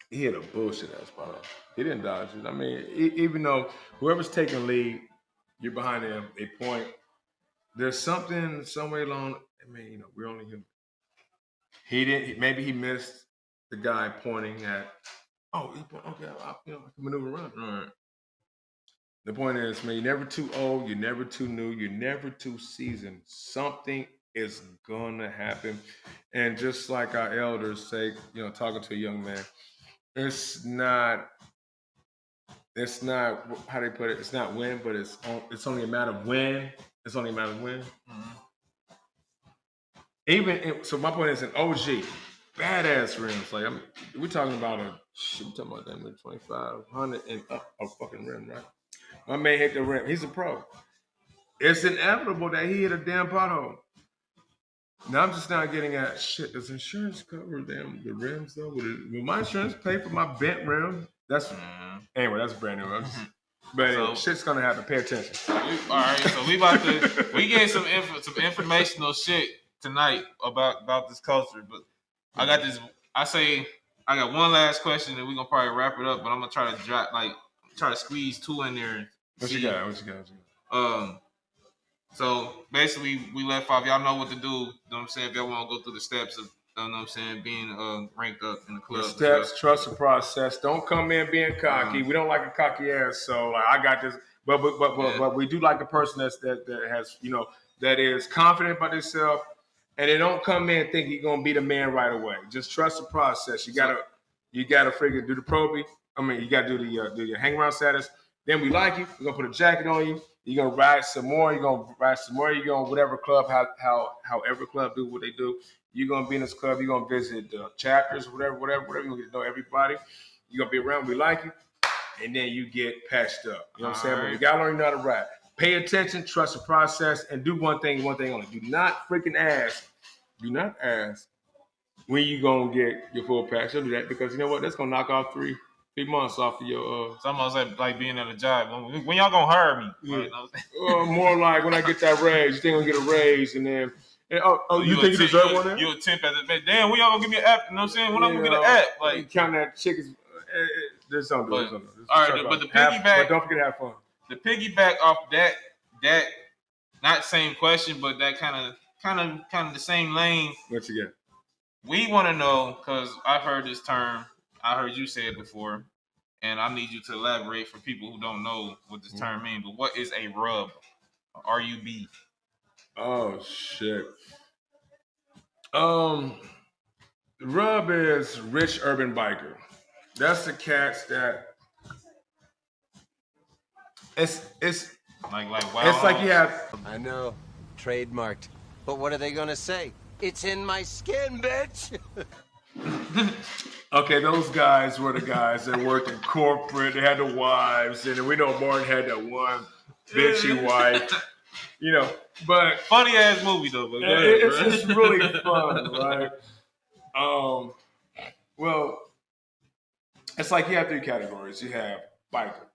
He hit a bullshit ass spot. He didn't dodge it. I mean, even though whoever's taking lead, you're behind them, they point. There's something somewhere along. I mean, we're only human. He didn't. Maybe he missed the guy pointing at. Oh, okay. I can maneuver around. All right. The point is, man, you're never too old. You're never too new. You're never too seasoned. Something is gonna happen, and just like our elders say, talking to a young man, it's not how they put it. It's not when, but it's only a matter of when. It's only a matter of when. Mm-hmm. So my point is an OG, badass rims. Like we're talking about we're talking about that 2500 and up a fucking rim, right? My man hit the rim. He's a pro. It's inevitable that he hit a damn pothole. Now I'm just not getting at shit. Does insurance cover the rims though? Will my insurance pay for my bent rim? Anyway. That's brand new. But shit's gonna happen. Pay attention. All right, so we getting some informational shit tonight about this culture. But I got this. I got one last question, and we're gonna probably wrap it up. But I'm gonna try to squeeze two in there. What you got? So basically, we left off. Y'all know what to do. You know what I'm saying? If y'all want to go through the steps of, you know what I'm saying, being ranked up in the club. The steps, trust the process. Don't come in being cocky. We don't like a cocky ass. So like, I got this. But we do like a person that has, that is confident about themselves, and they don't come in thinking you're gonna be the man right away. Just trust the process. You gotta freaking do the probie. I mean, you gotta do your hang around status. Then we like you. We're gonna put a jacket on you. You're gonna ride some more. You're gonna whatever club, however club do what they do. You're gonna be in this club. You're gonna visit the chapters, whatever. You're gonna get to know everybody. You're gonna be around. We like you, and then you get patched up. You know what I'm saying? But you gotta learn how to ride. Pay attention, trust the process, and do one thing only. Do not freaking ask. Do not ask when you gonna get your full patch. Don't do that because you know what? That's gonna knock off 3 months off of your. It's almost like being at a job. When y'all gonna hire me? Yeah. More like when I get that raise. You think I'm gonna get a raise, and then you think you deserve one? You attempt at it. Damn, when y'all gonna give me an app? You know what I'm saying? When I'm gonna get an app? Like counting that chickens. There's something. All right, but the piggyback. But don't forget to have fun. The piggyback off that not same question, but that kind of the same lane. What you get? We want to know because I've heard this term. I heard you say it before, and I need you to elaborate for people who don't know what this term means. But what is a rub? R-U-B. Oh shit. Rub is rich urban biker. That's the cats that It's Like it's like you have. I know, trademarked. But what are they gonna say? It's in my skin, bitch. Okay, those guys were the guys that worked in corporate. They had the wives, and we know Martin had that one bitchy wife. But funny ass movie though. But go ahead, it's really fun, right? Well, it's like you have 3 categories. You have biker,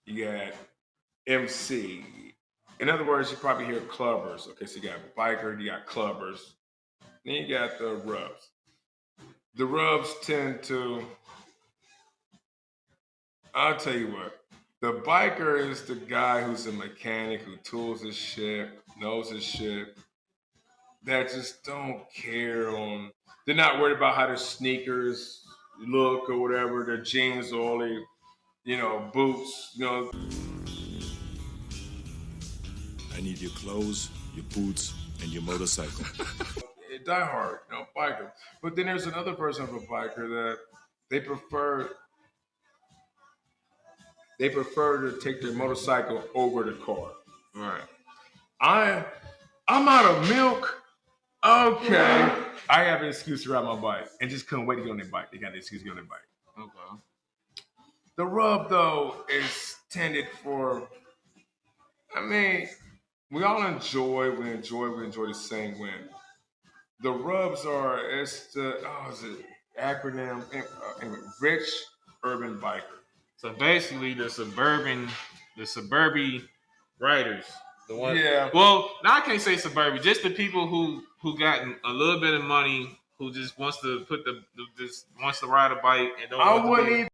you got MC. In other words, you probably hear clubbers. Okay, so you got biker, you got clubbers, then you got the rubs. The rubs tend to, I'll tell you what, the biker is the guy who's a mechanic who tools his shit, knows his shit, that just don't care on, they're not worried about how their sneakers look or whatever, their jeans or all their, boots, I need your clothes, your boots, and your motorcycle. Die hard, biker. But then there's another version of a biker that they prefer to take their motorcycle over the car. Right. I'm out of milk. Okay. I have an excuse to ride my bike and just couldn't wait to get on their bike. They got an excuse to get on their bike. Okay. The rub though is tended for, we all enjoy the same win. The rubs are, it's the, is it acronym? Rich Urban Biker. So basically, the suburban writers, the one. Yeah. Well, now I can't say suburban, just the people who gotten a little bit of money, who just wants to wants to ride a bike and don't. I wouldn't even.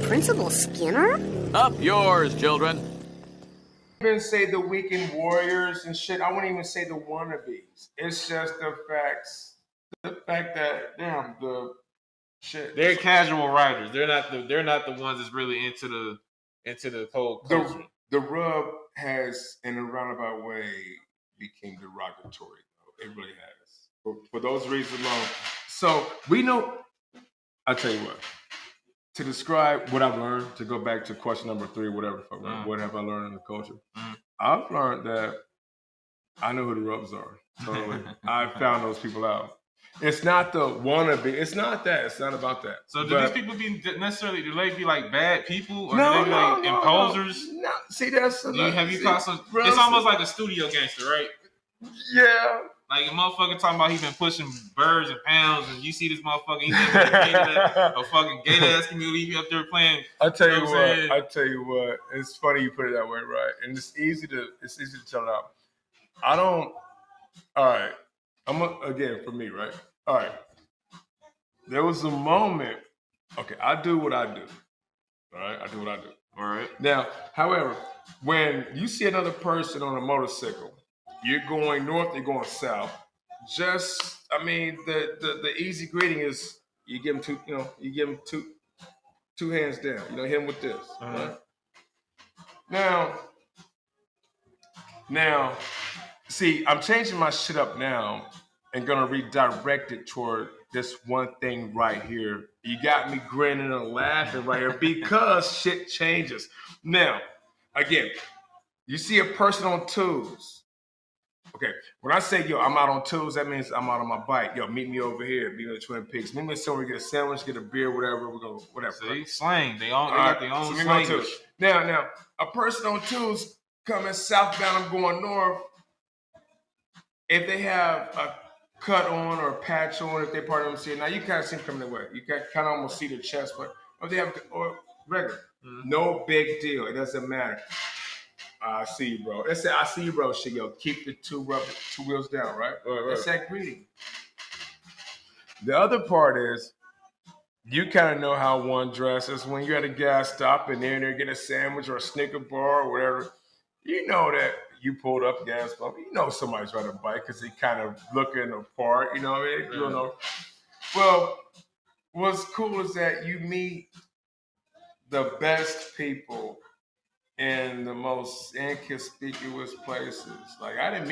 Principal Skinner? Up yours, children. Even say the weekend warriors and shit. I wouldn't even say the wannabes. It's just the fact that the shit. They're casual riders. They're not the ones that's really into the whole culture. The rub has, in a roundabout way, became derogatory. It really has. For those reasons alone. So we know. I'll tell you what. To describe what I've learned, to go back to question number 3, whatever, what have I learned in the culture? I've learned that I know who the rubs are. Totally. I found those people out. It's not the wannabe. It's not that. It's not about that. So do these people be necessarily, do they be like bad people? Or do they be like imposers? No. See, that's... It's almost like a studio gangster, right? Yeah. Like a motherfucker talking about he been pushing birds and pounds, and you see this motherfucker, he been a fucking gay ass community, he up there playing. I tell you what. It's funny you put it that way, right? And it's easy to tell it out. All right. Again, for me, right? All right. There was a moment. Okay, I do what I do. All right, I do what I do. All right. Now, however, when you see another person on a motorcycle, you're going north, you're going south. The easy greeting is you give them two hands down. Hit him with this. Right? Now, see, I'm changing my shit up now and gonna redirect it toward this one thing right here. You got me grinning and laughing right here because shit changes. Now, again, you see a person on twos. Okay, when I say, yo, I'm out on twos, that means I'm out on my bike. Yo, meet me over here, meet me at Twin Peaks. Meet me somewhere, get a sandwich, get a beer, whatever. We're going to, whatever. See, slang. They got their own slang. Now, a person on twos coming southbound, I'm going north. If they have a cut on or a patch on, if they part of them see it, now you kind of see them coming their way. You kind of almost see their chest, but if they have or regular, no big deal. It doesn't matter. I see you, bro. That's it. I see you, bro. Shit, yo, keep the two wheels down, right? That's that greeting. The other part is, you kind of know how one dresses when you're at a gas stop and they're in there getting a sandwich or a Snicker bar or whatever. You know that you pulled up gas pump. You know somebody's riding a bike because they kind of looking apart. You know what I mean? You don't know. Well, what's cool is that you meet the best people in the most inconspicuous places. Like I didn't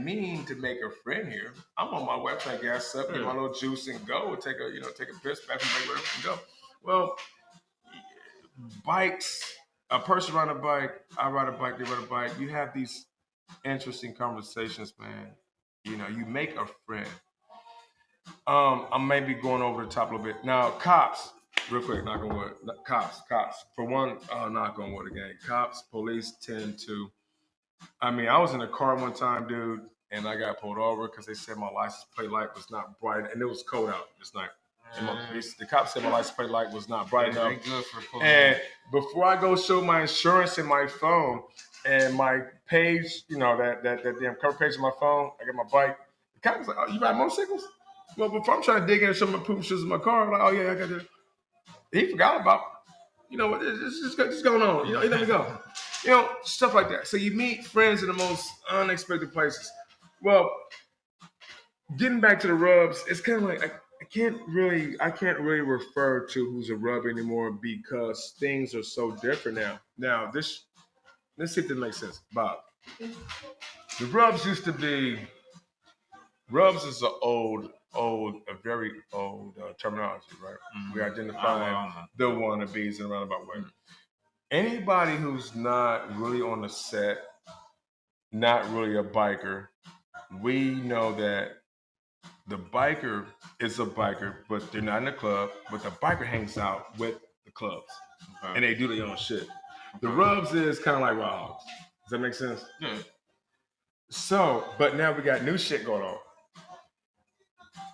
mean to make a friend here. I'm on my website, gas up, get my little juice and go. Take a piss back and make whatever and go. Well, bikes a person ride a bike, I ride a bike, they ride a bike. You have these interesting conversations, man. You know, you make a friend. I'm maybe going over the top a little bit. Now, cops, real quick, knock on wood. Cops. For one, knock on wood again. Cops, police tend to. I mean, I was in a car one time, dude, and I got pulled over because they said my license plate light was not bright, and it was cold out this night. And the cops said my license plate light was not bright enough. Good for and before I go show my insurance in my phone and my page, you know, that damn cover page of my phone, I get my bike. The cop was like, "Oh, you ride motorcycles?" Well, before I'm trying to dig in and show my poop shoes in my car, I'm like, "Oh yeah, I got that." He forgot about, you know, what is going on. You know, he let me go. You know, stuff like that. So you meet friends in the most unexpected places. Well, getting back to the rubs, it's kind of like I can't really refer to who's a rub anymore because things are so different now. Now, let's see if this makes sense, Bob. The rubs used to be. Rubs is a very old terminology, right? Mm-hmm. We identify the wannabes in a roundabout way. Mm-hmm. Anybody who's not really on the set, not really a biker, we know that the biker is a biker, but they're not in the club, but the biker hangs out with the clubs. Okay. And they do their own shit. The rubs is kind of like raw hogs. Does that make sense? Yeah. So, but now we got new shit going on.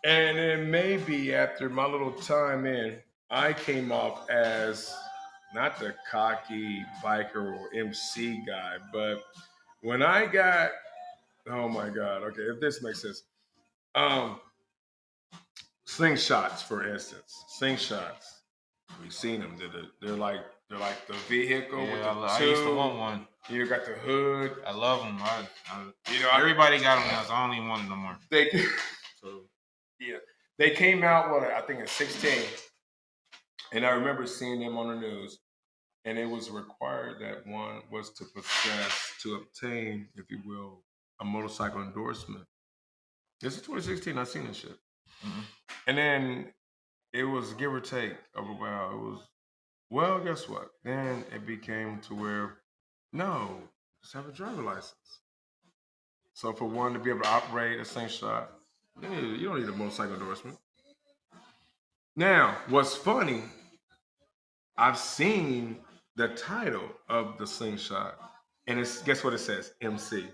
And then maybe after my little time in, I came off as not the cocky biker or MC guy, but when I got, oh my God, okay, if this makes sense. Slingshots, for instance. Slingshots. We've seen them. They're like the vehicle with the tube. I used to want one. You got the hood. I love them. Everybody got them now, so I don't even want them no more. They came out, I think in 16. And I remember seeing them on the news. And it was required that one was to obtain, if you will, a motorcycle endorsement. This is 2016. I seen this shit. Mm-hmm. And then it was give or take of a while. It was, well, guess what? Then it became to where, no, just have a driver license. So for one to be able to operate a slingshot, you don't need a motorcycle endorsement. Now, what's funny, I've seen the title of the slingshot, and guess what it says? MC.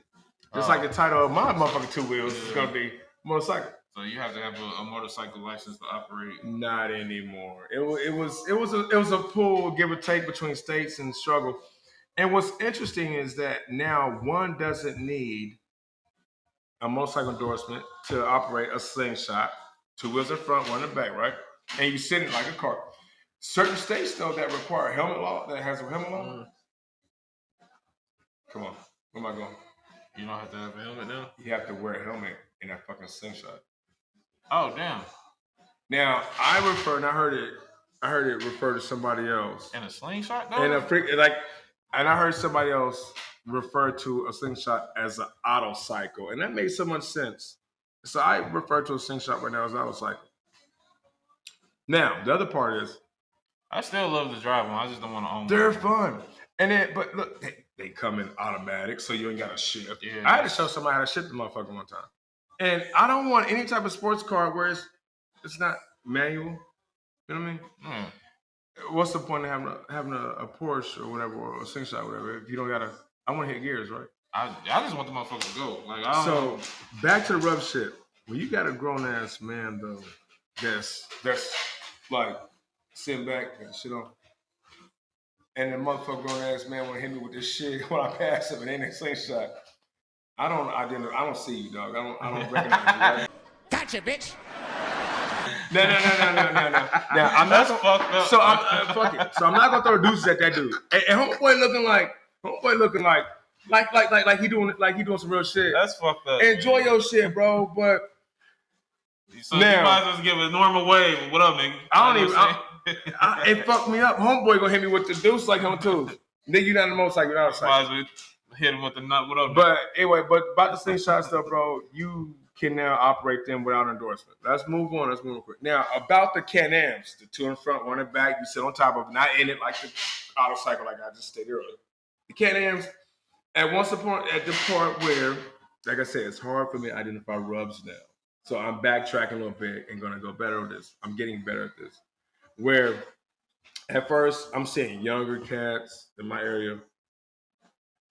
Just like the title of my motherfucking two wheels is gonna be motorcycle. So you have to have a motorcycle license to operate. Not anymore. It was a pull, give or take between states and struggle. And what's interesting is that now one doesn't need a motorcycle endorsement to operate a slingshot. Two wheels in front, one in the back, right? And you sit in like a car. Certain states, though, that require helmet law, that has a helmet law. Mm. Come on, where am I going? You don't have to have a helmet now? You have to wear a helmet in that fucking slingshot. Oh, damn. Now, I heard it refer to somebody else. In a slingshot, though? And I heard somebody else refer to a slingshot as an auto cycle. And that made so much sense. So I refer to a slingshot right now as an auto cycle. Now, the other part is, I still love to drive one. I just don't want to own one. They're fun. And then, but look, they come in automatic, so you ain't got to shift. Yeah. I had to show somebody how to shift the motherfucker one time. And I don't want any type of sports car where it's not manual. You know what I mean? What's the point of having a Porsche or whatever, or a slingshot or whatever, if you don't got to, I want to hit gears, right? I just want the motherfucker to go. Like, back to the rub shit. When you got a grown-ass man, though, that's like, sitting back and shit on. And the motherfucker grown ass man want to hit me with this shit when I pass him and ain't a slingshot. I don't see you, dog. I don't recognize you. Right? Gotcha, bitch. No. Now I'm not fucked up. So fuck it. So I'm not gonna throw deuces at that dude. And homeboy looking like he doing some real shit. That's fucked up. Enjoy your shit, bro. But so now, you might as well give a normal wave. What up, nigga? It fucked me up. Homeboy gonna hit me with the deuce like him too. Nigga, you not the motorcycle outside. Hit him with the nut. What up? But anyway, about the slingshot stuff, bro. You can now operate them without endorsement. Let's move on. Let's move on quick. Now, about the Can-Ams, the two in front, one in back, you sit on top of it, not in it like the auto cycle like I just stated earlier. The Can-Ams, at the part where, like I said, it's hard for me to identify rubs now. So I'm backtracking a little bit and going to go better with this. I'm getting better at this. Where at first I'm seeing younger cats in my area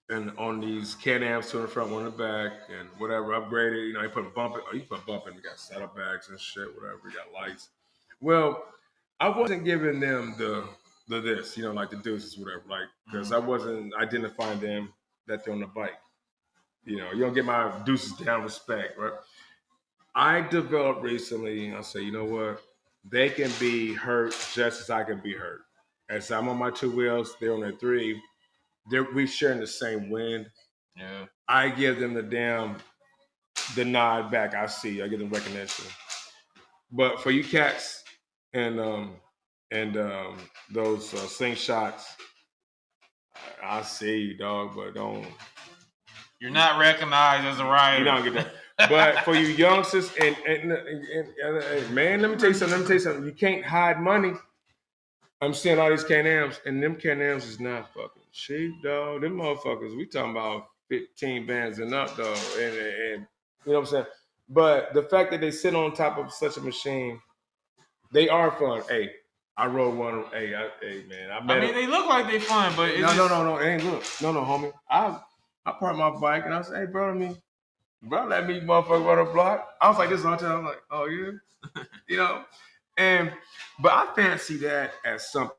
and on these Can-Ams, two in the front, one in the back, and whatever, upgraded. You know, you put a bump in, you put a bump in, we got saddlebags and shit, whatever, we got lights. Well, I wasn't giving them the this, you know, like the deuces, whatever, like, because I wasn't identifying them that they're on the bike. You know, you don't get my deuces down respect, right? I developed recently, I say, you know what? They can be hurt just as I can be hurt. As I'm on my two wheels, they're on their three. We sharing the same wind. Yeah. I give them the nod back. I give them recognition. But for you cats and those slingshots, I see you, dog, but don't. You're not recognized as a rider. You don't get that. But for you youngsters and man, let me tell you something. You can't hide money. I'm seeing all these Can-Ams, and them Can-Ams is not fucking cheap, dog. Them motherfuckers, we talking about 15 bands and up, dog. And you know what I'm saying? But the fact that they sit on top of such a machine, they are fun. Hey, I rode one. Hey, man. I mean, they look like they fun, but no. It ain't look. No, homie. I parked my bike, and I said, hey, bro, let me motherfucker run a block. I was like, this is all the time. I'm like, oh, yeah? You know? But I fancy that as something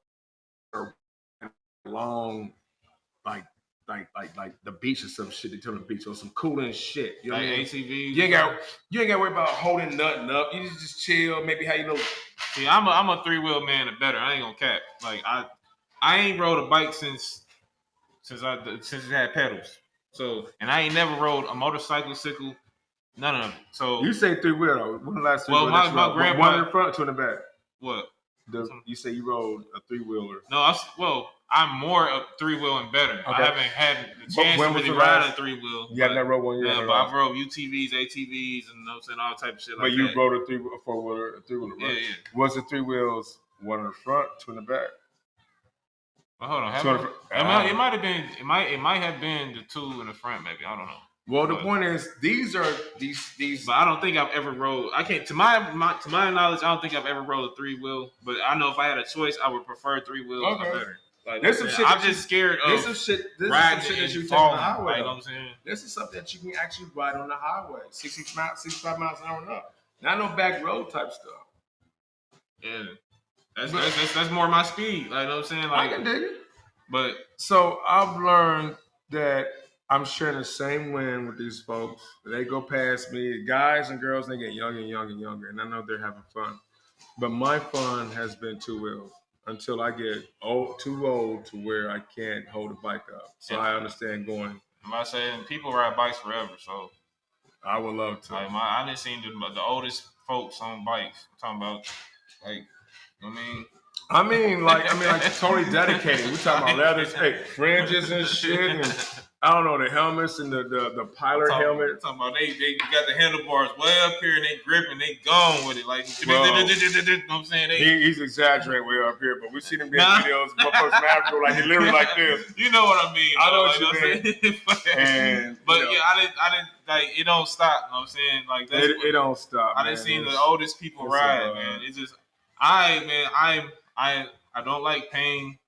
long, like the beach or some shit. They turn the beach or some cooling shit. You know like what I mean? ATVs. You ain't got to worry about holding nothing up. You just chill. Maybe how you know. See, I'm a 3-wheel man and better. I ain't gonna cap. Like I ain't rode a bike since it had pedals. So, and I ain't never rode a motorcycle, none of them. So you say 3-wheel though. When the last 3-wheel? Well, my grandpa. One in the front, two in the back. What? You say you rode a 3-wheeler? No, I'm more a 3-wheel and better. Okay. I haven't had the chance to really ride a 3-wheel. You have never rode one yet? Yeah, but I've rode UTVs, ATVs, and all type of shit like that. But you rode a 4-wheeler, a 3-wheeler, right? Yeah. Was the 3 wheels one in the front, two in the back? Well, hold on. It might have been. It might have been the 2 in the front, maybe. I don't know. Well, the point is, these. But I don't think I've ever rode. I can't. To my knowledge, I don't think I've ever rode a 3-wheel. But I know if I had a choice, I would prefer 3 wheels. Okay. Better. Like, there's some shit. I'm just scared of riding shit that you take on the highway. Like, you know what I'm saying? This is something that you can actually ride on the highway, 65 miles an hour and up. Not no back road type stuff. Yeah, that's more my speed. Like, you know what I'm saying? Like, I can dig it. But so I've learned that I'm sharing the same wind with these folks. They go past me, guys and girls. They get younger and younger, and I know they're having fun. But my fun has been 2 wheels until I get too old to where I can't hold a bike up. So I understand going. I'm saying people ride bikes forever, so I would love to. Like I didn't see the oldest folks on bikes. I'm talking about like, you know what I mean? like totally dedicated. We talking about leathers, fringes and shit, and I don't know, the helmets and the pilot helmet. Talking about they got the handlebars way up here and they gripping, they gone with it. Like, you know what I'm saying? He's exaggerating way up here, but we see them getting videos. Motherfuckers from Africa, like they literally like this. You know what I mean? I know what you mean. But yeah, I didn't like it. Don't stop. You know what I'm saying? Like it don't stop. I didn't see the oldest people ride, man. It's just I don't like pain,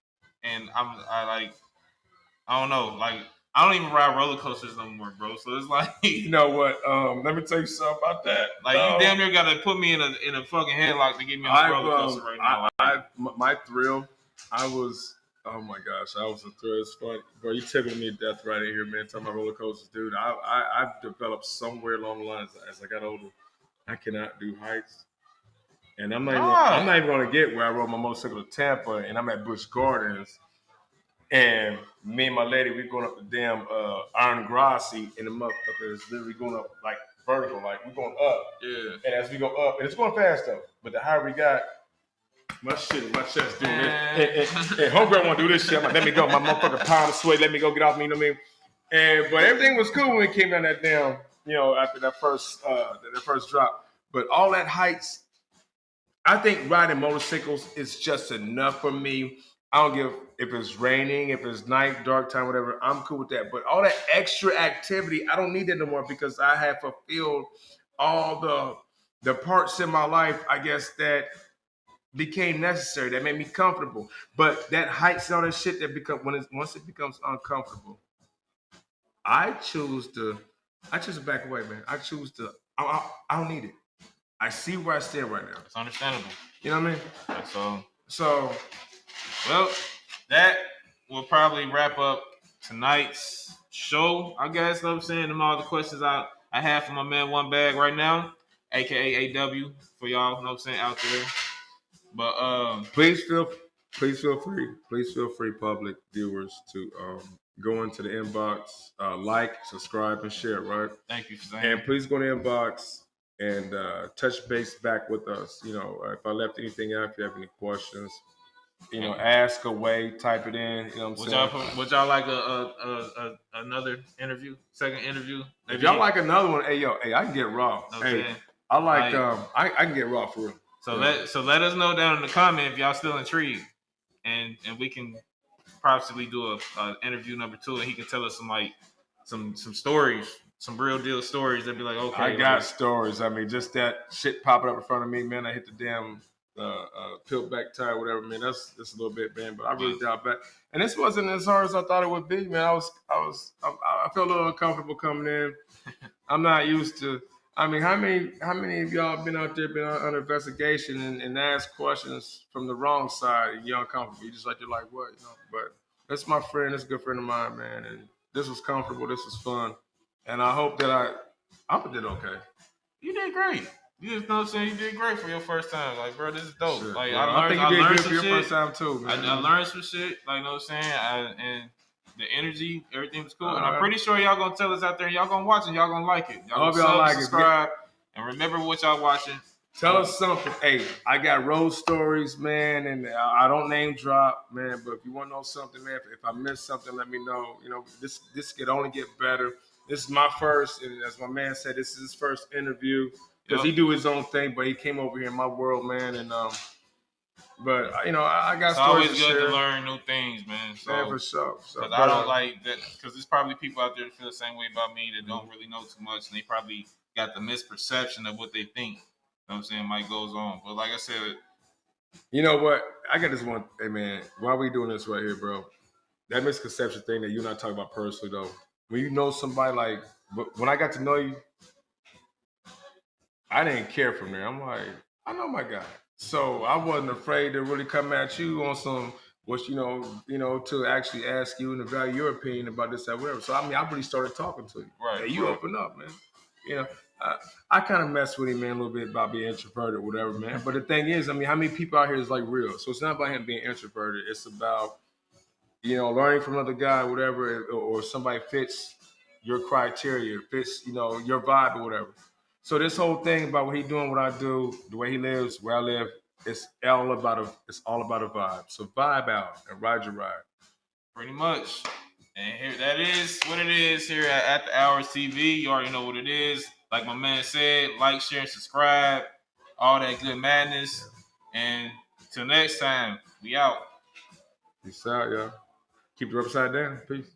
and I don't know, like. I don't even ride roller coasters no more, bro. So it's like, you know what? Let me tell you something about that. Like, you damn near gotta put me in a fucking headlock to get me on the roller coaster right now. My thrill, oh my gosh, I was a thrill. It's funny, bro. You tickling me to death right in here, man. Talking about roller coasters, dude. I've developed somewhere along the lines as I got older. I cannot do heights, and I'm not even gonna get where I rode my motorcycle to Tampa, and I'm at Busch Gardens. And me and my lady, we going up the damn Iron Grassi, and the motherfucker is literally going up like vertical, like we're going up. Yeah. And as we go up, and it's going fast though, but the higher we got, my chest doing this. And homegirl want to do this shit. I'm like, let me go. My motherfucker pound of sweat. Let me go get off me. You know what I mean? But everything was cool when it came down that damn after that first drop. But all that heights, I think riding motorcycles is just enough for me. I don't give if it's raining, if it's night, dark time, whatever. I'm cool with that. But all that extra activity, I don't need that no more because I have fulfilled all the parts in my life, I guess, that became necessary, that made me comfortable. But that heights and all that shit that once it becomes uncomfortable, I choose to back away, man. I choose to. I don't need it. I see where I stand right now. It's understandable. You know what I mean? So, well, that will probably wrap up tonight's show, I guess. Know what I'm saying? Them all the questions I have for my man One Bag right now, aka AW, for y'all, know what I'm saying, out there. But please feel free, public viewers, to go into the inbox, like, subscribe, and share. Right? Thank you for saying. And please go to the inbox and touch base back with us. If I left anything out, if you have any questions, ask away, type it in. You know what I'm saying? Would y'all like another interview, second interview? If y'all like another one, hey, I can get raw. Okay. I like I can get raw for real. So let us know down in the comment if y'all still intrigued, and we can possibly do a interview number 2, and he can tell us some stories, some real deal stories. That'd be like, okay, I got stories. I mean, just that shit popping up in front of me, man. I hit the damn tilt back tire, whatever, man. That's a little bit, man. But I really dialed back, and this wasn't as hard as I thought it would be, man. I felt a little uncomfortable coming in. I'm not used to. I mean, how many of y'all been out there, been under investigation and asked questions from the wrong side, and you're uncomfortable? You're like, what? But that's my friend. That's a good friend of mine, man. And this was comfortable. This was fun. And I hope that I did okay. You did great. You just know what I'm saying? You did great for your first time. Like, bro, this is dope. Sure. Like, well, I think you did good for your first time, too, man. I learned some shit. Like, you know what I'm saying? And the energy, everything was cool. And I'm pretty sure y'all going to tell us out there, and y'all going to watch it, y'all going to like it. Y'all going to subscribe, and remember what y'all watching. Tell us something. Hey, I got road stories, man, and I don't name drop, man. But if you want to know something, man, if I missed something, let me know. This could only get better. This is my first, and as my man said, this is his first interview because he do his own thing, but he came over here in my world, man. And but I got it's stories always to good share. to learn new things, man. So, yeah, for sure. Because I don't like that. Because there's probably people out there that feel the same way about me that don't really know too much, and they probably got the misperception of what they think. You know what I'm saying? Might goes on, but like I said, you know what? I got this one. Hey, man, why are we doing this right here, bro? That misconception thing that you and I talk about personally, though. When you know somebody, like when I got to know you, I didn't care from there. I'm like, I know my guy, so I wasn't afraid to really come at you on some, to actually ask you and evaluate your opinion about this, that, whatever. So I really started talking to you. Right. Hey, you open up, man. I kind of mess with him, man, a little bit about being introverted or whatever, man. But the thing is, how many people out here is like real? So it's not about him being introverted. It's about learning from another guy, whatever, or somebody fits your criteria, fits, your vibe or whatever. So this whole thing about what he's doing, what I do, the way he lives, where I live, it's all about a vibe. So vibe out and ride your ride. Pretty much. And here, that is what it is here at the Hours TV. You already know what it is. Like my man said, like, share, and subscribe. All that good madness. And till next time, we out. Peace out, y'all. Keep it upside down. Peace.